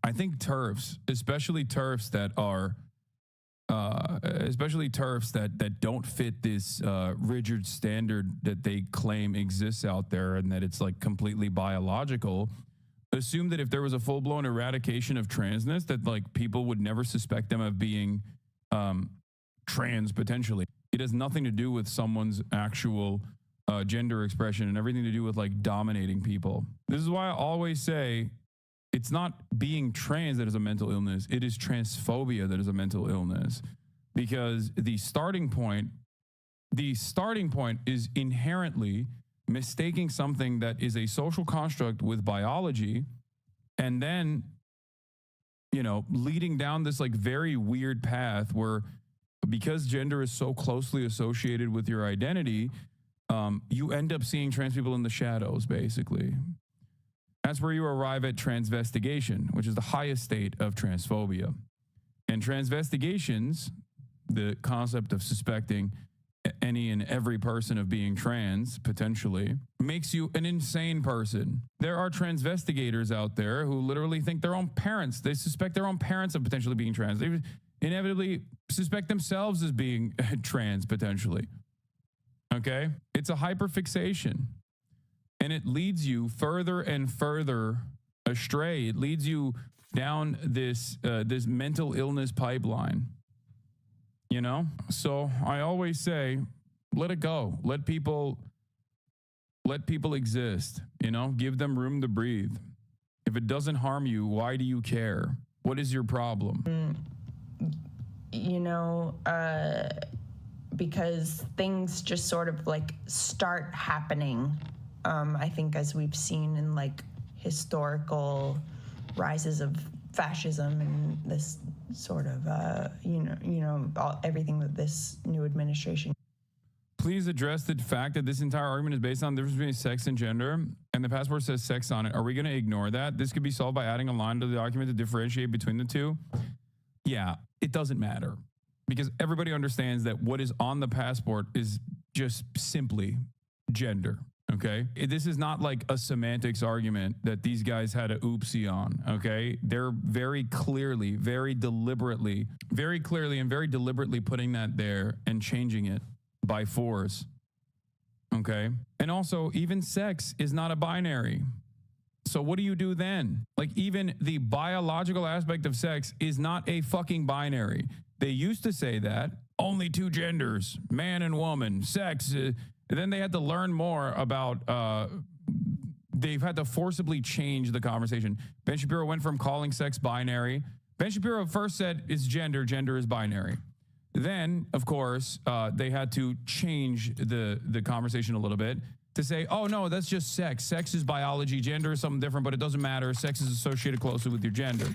I think TERFs, especially TERFs that are that don't fit this rigid standard that they claim exists out there, and that it's like completely biological, assume that if there was a full-blown eradication of transness, that like people would never suspect them of being trans potentially. It has nothing to do with someone's actual gender expression and everything to do with like dominating people. This is why I always say it's not being trans that is a mental illness. It is transphobia that is a mental illness, because the starting point is inherently mistaking something that is a social construct with biology, and then, you know, leading down this like very weird path where, because gender is so closely associated with your identity, you end up seeing trans people in the shadows, basically. That's where you arrive at transvestigation, which is the highest state of transphobia. And transvestigations, the concept of suspecting any and every person of being trans, potentially, makes you an insane person. There are transvestigators out there who literally think their own parents, they suspect their own parents of potentially being trans. They inevitably suspect themselves as being trans, potentially. Okay? It's a hyperfixation. And it leads you further and further astray. It leads you down this this mental illness pipeline. You know? So I always say, let it go. Let people exist. You know? Give them room to breathe. If it doesn't harm you, why do you care? What is your problem? You know, because things just sort of like start happening. I think as we've seen in like historical rises of fascism and this sort of, everything that this new administration. Please address the fact that this entire argument is based on the difference between sex and gender, and the passport says sex on it. Are we going to ignore that? This could be solved by adding a line to the document to differentiate between the two. Yeah, it doesn't matter, because everybody understands that what is on the passport is just simply gender. Okay, this is not like a semantics argument that these guys had a oopsie on. Okay, they're very clearly, very deliberately putting that there and changing it by force. Okay, and also even sex is not a binary. So what do you do then? Like, even the biological aspect of sex is not a fucking binary. They used to say that only two genders, man and woman, sex. And then they had to learn more about they've had to forcibly change the conversation. Ben Shapiro went from calling sex binary. Ben Shapiro first said it's gender is binary. Then, of course, they had to change the conversation a little bit to say, oh, no, that's just sex. Sex is biology. Gender is something different, but it doesn't matter. Sex is associated closely with your gender.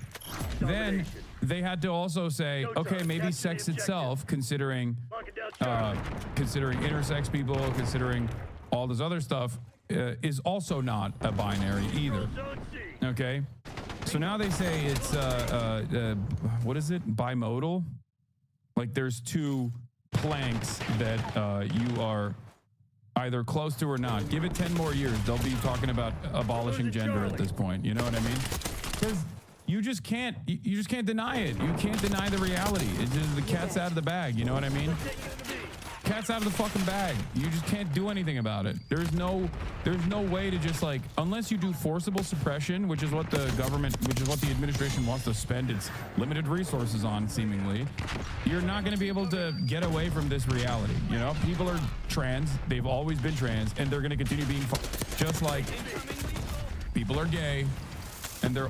Then they had to also say, okay, maybe sex itself, considering intersex people, considering all this other stuff, is also not a binary either. Okay? So now they say it's, what is it? Bimodal? Like there's two planks that you are either close to or not. Give it 10 more years. They'll be talking about abolishing gender at this point. You know what I mean? Because you just can't deny it. You can't deny the reality. It's just the cat's out of the bag. You know what I mean? Cat's out of the fucking bag. You just can't do anything about it. There's no way to just like, unless you do forcible suppression, which is what the government, which is what the administration wants to spend its limited resources on, seemingly, you're not going to be able to get away from this reality. You know, people are trans. They've always been trans, and they're going to continue being just like people are gay. And they're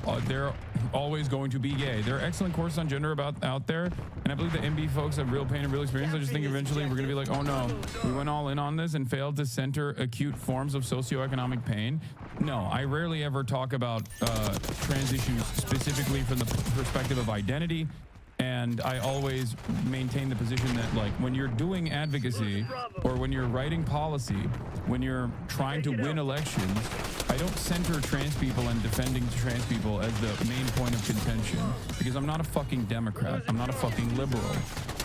always going to be gay. There are excellent courses on gender out there, and I believe the MB folks have real pain and real experience. I just think eventually we're going to be like, oh no, we went all in on this and failed to center acute forms of socioeconomic pain. No, I rarely ever talk about trans issues specifically from the perspective of identity, and I always maintain the position that, like, when you're doing advocacy or when you're writing policy, when you're trying to win elections, I don't center trans people and defending trans people as the main point of contention, because I'm not a fucking Democrat. I'm not a fucking liberal.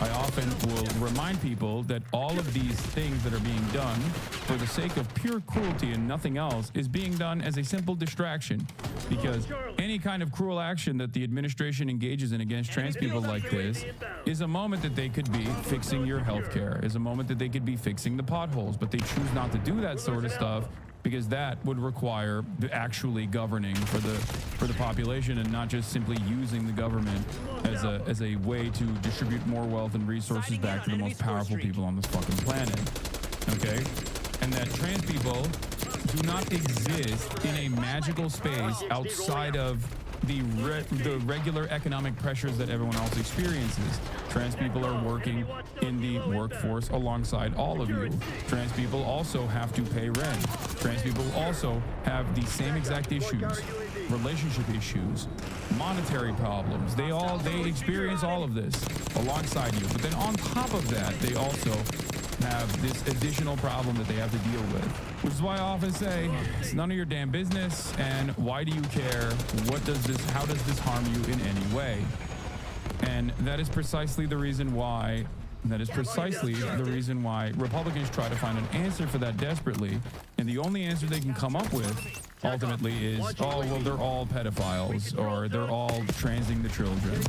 I often will remind people that all of these things that are being done for the sake of pure cruelty and nothing else is being done as a simple distraction, because any kind of cruel action that the administration engages in against trans people like this is a moment that they could be fixing your healthcare, is a moment that they could be fixing the potholes, but they choose not to do that sort of stuff because that would require actually governing for the population and not just simply using the government as a way to distribute more wealth and resources back to the most powerful people on this fucking planet. Okay? And that trans people do not exist in a magical space outside of the regular economic pressures that everyone else experiences. Trans people are working in the workforce alongside all of you. Trans people also have to pay rent. Trans people also have the same exact issues, relationship issues, monetary problems. They experience all of this alongside you. But then on top of that, they also have this additional problem that they have to deal with, which is why I often say it's none of your damn business, and why do you care? How does this harm you in any way? And that is precisely the reason why Republicans try to find an answer for that desperately, and the only answer they can come up with ultimately is, oh, well, they're all pedophiles, or they're all transing the children.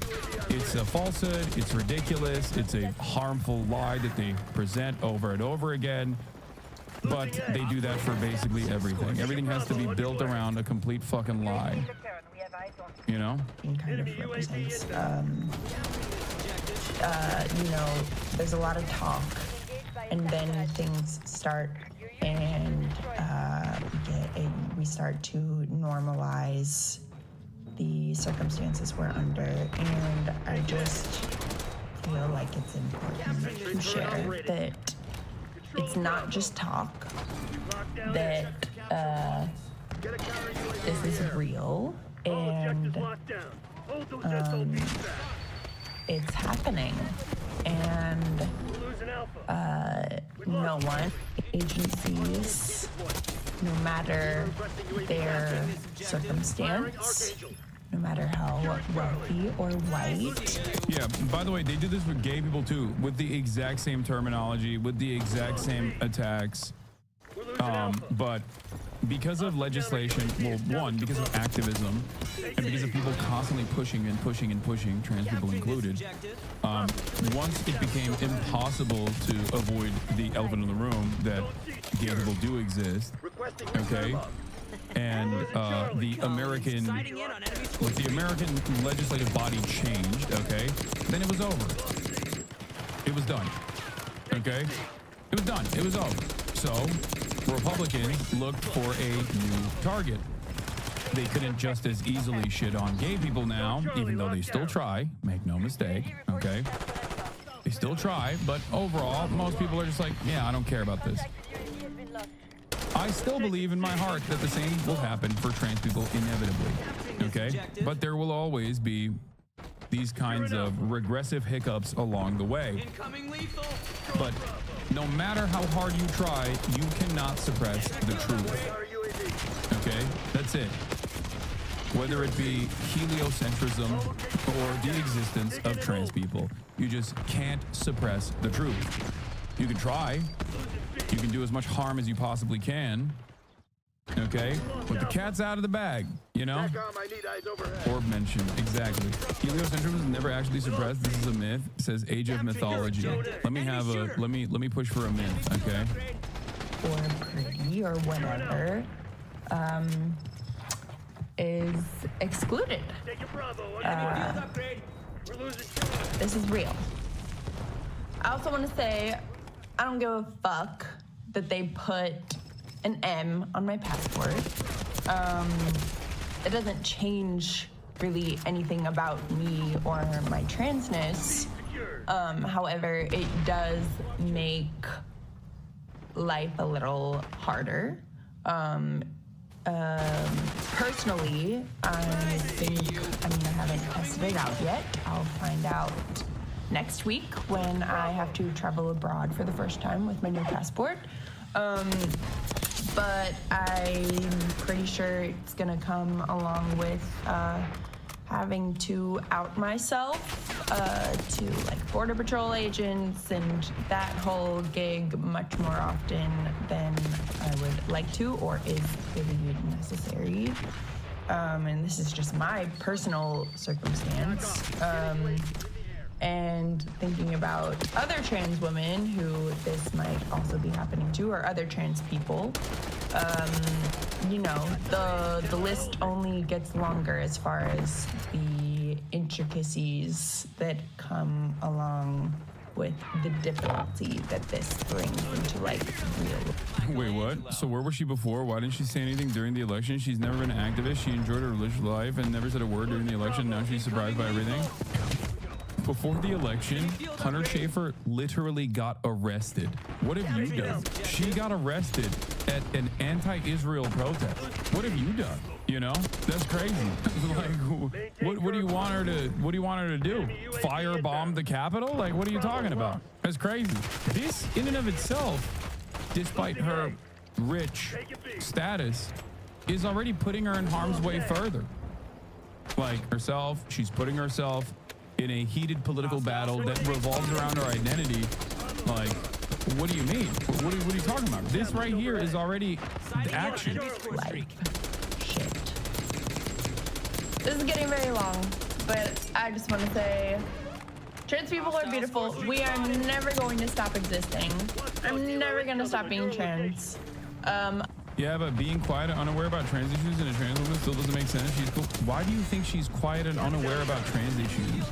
It's a falsehood, it's ridiculous, it's a harmful lie that they present over and over again, but they do that for basically everything. Everything has to be built around a complete fucking lie. You know? Kind of represents, you know, there's a lot of talk, and then things start, and we start to normalize the circumstances we're under, and I just feel like it's important to share that it's not just talk, that this is real, and it's happening, and no one, agencies, no matter their circumstance, no matter how wealthy or white. Yeah, by the way, they did this with gay people too, with the exact same terminology, with the exact same attacks. But because of legislation, well, one, because of activism, and because of people constantly pushing and pushing and pushing, trans people included, once it became impossible to avoid the elephant in the room that gay people do exist, okay, and the American legislative body changed, okay, then it was over. It was done, okay? It was done. It was over. So Republicans looked for a new target. They couldn't just as easily shit on gay people now, even though they still try. Make no mistake, okay? They still try, but overall, most people are just like, yeah, I don't care about this. I still believe in my heart that the same will happen for trans people inevitably, okay? But there will always be these kinds of regressive hiccups along the way. But no matter how hard you try, you cannot suppress the truth, okay? That's it. Whether it be heliocentrism or the existence of trans people, you just can't suppress the truth. You can try. You can do as much harm as you possibly can. Okay? But the cat's out of the bag, you know? Orb mentioned. Exactly. Heliocentrism is never actually suppressed. This is a myth. It says Age of Mythology. Let me push for a myth, okay? Or pretty or whatever. Is excluded. This is real. I also want to say, I don't give a fuck that they put an M on my passport. It doesn't change really anything about me or my transness. However, it does make life a little harder. Personally, I haven't tested it out yet. I'll find out next week when I have to travel abroad for the first time with my new passport. But I'm pretty sure it's gonna come along with having to out myself to like Border Patrol agents and that whole gig much more often than I would like to or is really necessary. And this is just my personal circumstance. And thinking about other trans women who this might also be happening to, or other trans people, you know, the list only gets longer as far as the intricacies that come along with the difficulty that this brings into like real. Wait, what? So where was she before? Why didn't she say anything during the election? She's never been an activist. She enjoyed her religious life and never said a word during the election. Now she's surprised by everything. Before the election, Hunter Schafer literally got arrested. What have you done? She got arrested at an anti-Israel protest. What have you done? You know, that's crazy. Like, what do you want her to? What do you want her to do? Firebomb the Capitol? Like, what are you talking about? That's crazy. This, in and of itself, despite her rich status, is already putting her in harm's way further. Like herself, she's putting herself in a heated political battle that revolves around her identity. Like, what do you mean? What are you talking about? This right here is already action. Like, shit. This is getting very long, but I just want to say, trans people are beautiful. We are never going to stop existing. I'm never going to stop being trans. Yeah, but being quiet and unaware about trans issues in a trans woman still doesn't make sense. She's cool. Why do you think she's quiet and unaware about trans issues?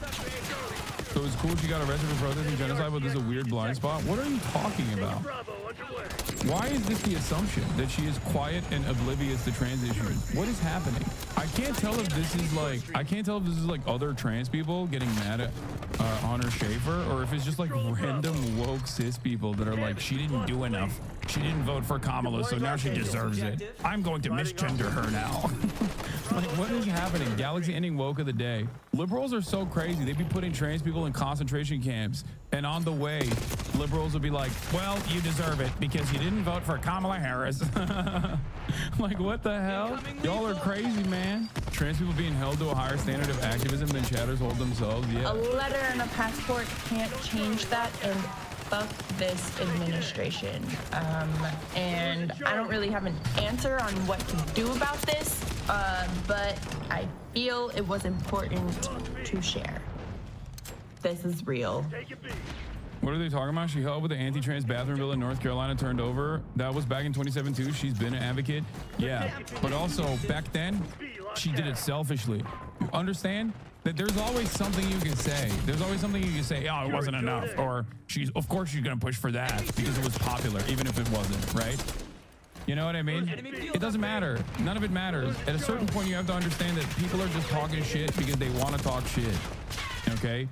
So it's cool she got arrested for protesting genocide, but there's a weird blind spot. What are you talking about? Why is this the assumption that she is quiet and oblivious to trans issues? What is happening? I can't tell if this is like other trans people getting mad at Hunter Schafer, or if it's just like random woke cis people that are like, she didn't do enough. She didn't vote for Kamala, so now she deserves it. I'm going to misgender her now. Like, what is happening? Galaxy ending woke of the day. Liberals are so crazy. They'd be putting trans people in concentration camps, and on the way, liberals would be like, well, you deserve it because you didn't vote for Kamala Harris. Like, what the hell? Y'all are crazy, man. Trans people being held to a higher standard of activism than chatters hold themselves. Yeah. A letter and a passport can't change that, and fuck this administration. And I don't really have an answer on what to do about this, but I feel it was important to share. This is real. What are they talking about? She helped with the anti-trans bathroom bill in North Carolina turned over. That was back in 2007 too. She's been an advocate. Yeah, but also back then, she did it selfishly. You understand? That there's always something you can say. There's always something you can say, oh, it wasn't enough. Or of course she's gonna push for that because it was popular, even if it wasn't, right? You know what I mean? It doesn't matter. None of it matters. At a certain point, you have to understand that people are just talking shit because they want to talk shit. Okay?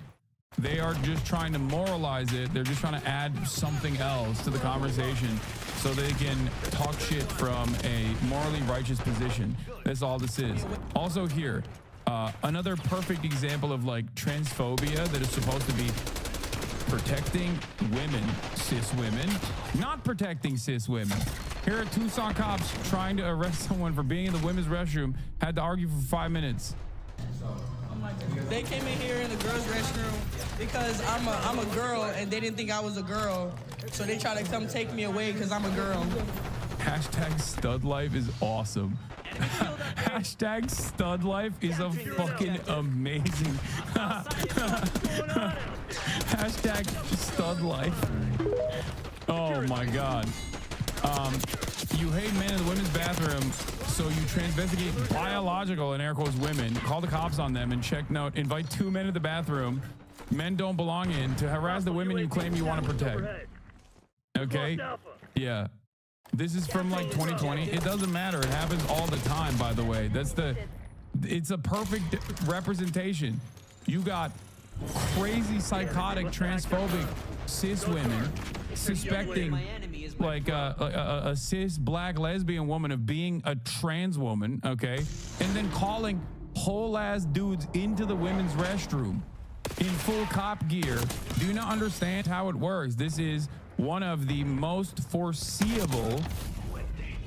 They are just trying to moralize it. They're just trying to add something else to the conversation so they can talk shit from a morally righteous position. That's all this is. Also here, another perfect example of like transphobia that is supposed to be protecting women, cis women, not protecting cis women. Here are Tucson cops trying to arrest someone for being in the women's restroom, had to argue for 5 minutes. They came in here in the girls' restroom because I'm a girl and they didn't think I was a girl. So they try to come take me away because I'm a girl. Hashtag stud life is awesome. Hashtag stud life is a fucking amazing. Hashtag stud life. Oh my God. You hate men in the women's bathroom, so you transvestigate biological, in air quotes, women, call the cops on them, and check note, invite 2 men to the bathroom men don't belong in to harass the women you claim you want to protect. Okay? Yeah. This is from like 2020. It doesn't matter. It happens all the time, by the way. It's a perfect representation. You got crazy, psychotic, transphobic cis women suspecting like a cis black lesbian woman of being a trans woman, okay? And then calling whole ass dudes into the women's restroom in full cop gear. Do you not understand how it works? This is one of the most foreseeable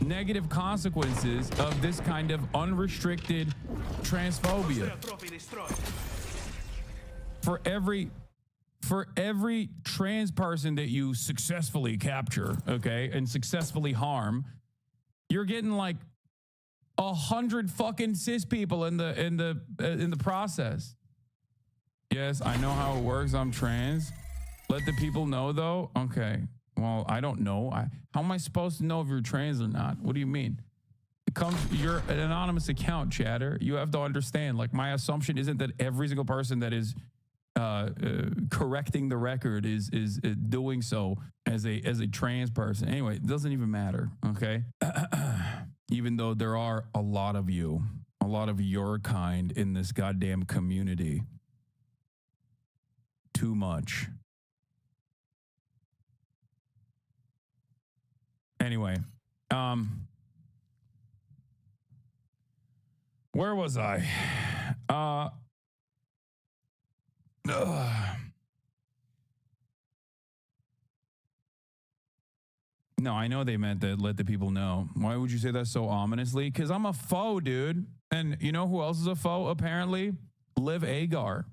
negative consequences of this kind of unrestricted transphobia. For every trans person that you successfully capture, okay, and successfully harm, you're getting like 100 fucking cis people in the process. Yes, I know how it works. I'm trans. Let the people know, though. Okay. Well, I don't know. How am I supposed to know if you're trans or not? What do you mean? You're an anonymous account, chatter. You have to understand. Like, my assumption isn't that every single person that is correcting the record is doing so as a trans person. Anyway, it doesn't even matter. Okay. Even though there are a lot of you, a lot of your kind in this goddamn community. Too much. Anyway, where was I? No, I know they meant that let the people know. Why would you say that so ominously? Because I'm a foe, dude. And you know who else is a foe, apparently? Liv Agar.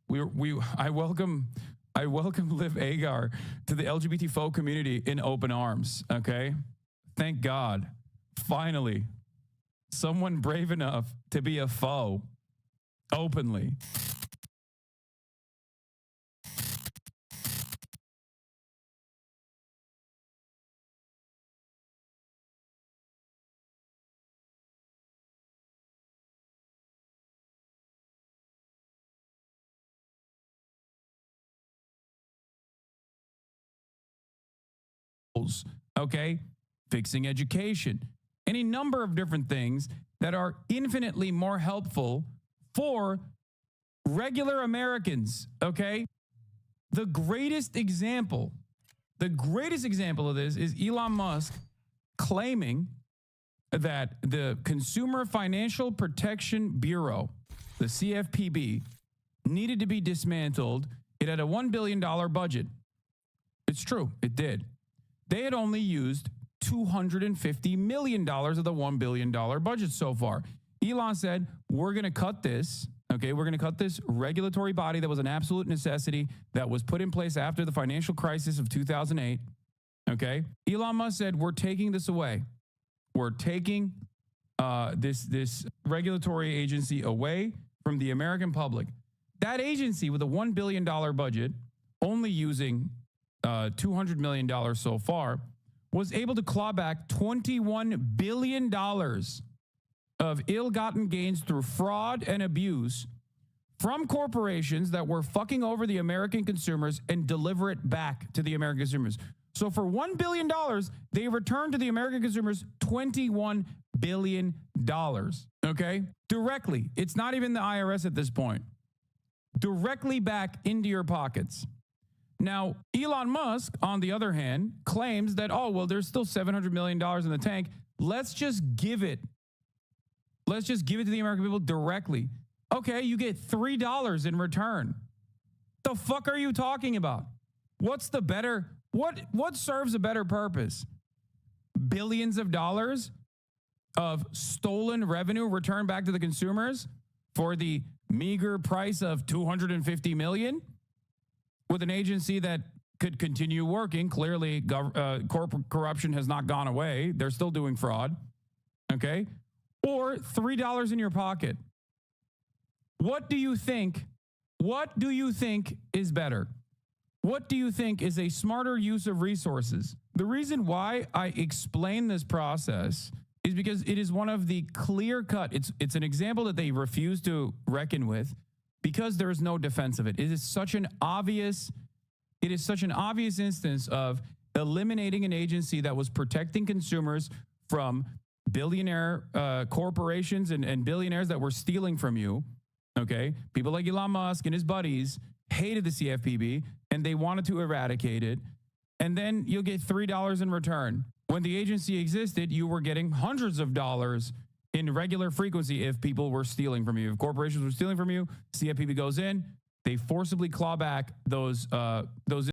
I welcome Liv Agar to the LGBT foe community in open arms, okay? Thank God. Finally, someone brave enough to be a foe openly. Okay, fixing education, any number of different things that are infinitely more helpful for regular Americans, okay? The greatest example of this is Elon Musk claiming that the Consumer Financial Protection Bureau, the CFPB, needed to be dismantled. It had a $1 billion budget. It's true, it did. They had only used $250 million of the $1 billion budget so far. Elon said, we're going to cut this. Okay, we're going to cut this regulatory body that was an absolute necessity that was put in place after the financial crisis of 2008. Okay, Elon Musk said, we're taking this away. We're taking this regulatory agency away from the American public. That agency with a $1 billion budget, only using $200 million so far, was able to claw back $21 billion of ill-gotten gains through fraud and abuse from corporations that were fucking over the American consumers and deliver it back to the American consumers. So for $1 billion, they returned to the American consumers $21 billion. Okay? Directly. It's not even the IRS at this point. Directly back into your pockets. Now, Elon Musk, on the other hand, claims that, oh, well, there's still $700 million in the tank. Let's just give it. Let's just give it to the American people directly. Okay, you get $3 in return. The fuck are you talking about? What's the better, what serves a better purpose? Billions of dollars of stolen revenue returned back to the consumers for the meager price of $250 million? With an agency that could continue working. Clearly, corporate corruption has not gone away. They're still doing fraud. Okay? Or $3 in your pocket. What do you think? What do you think is better? What do you think is a smarter use of resources? The reason why I explain this process is because it is one of the clear-cut, it's an example that they refuse to reckon with, because there is no defense of it. It is such an obvious instance of eliminating an agency that was protecting consumers from billionaire corporations and billionaires that were stealing from you. Okay? People like Elon Musk and his buddies hated the CFPB and they wanted to eradicate it. And then you'll get $3 in return. When the agency existed, you were getting hundreds of dollars in regular frequency if people were stealing from you. If corporations were stealing from you, CFPB goes in, they forcibly claw back those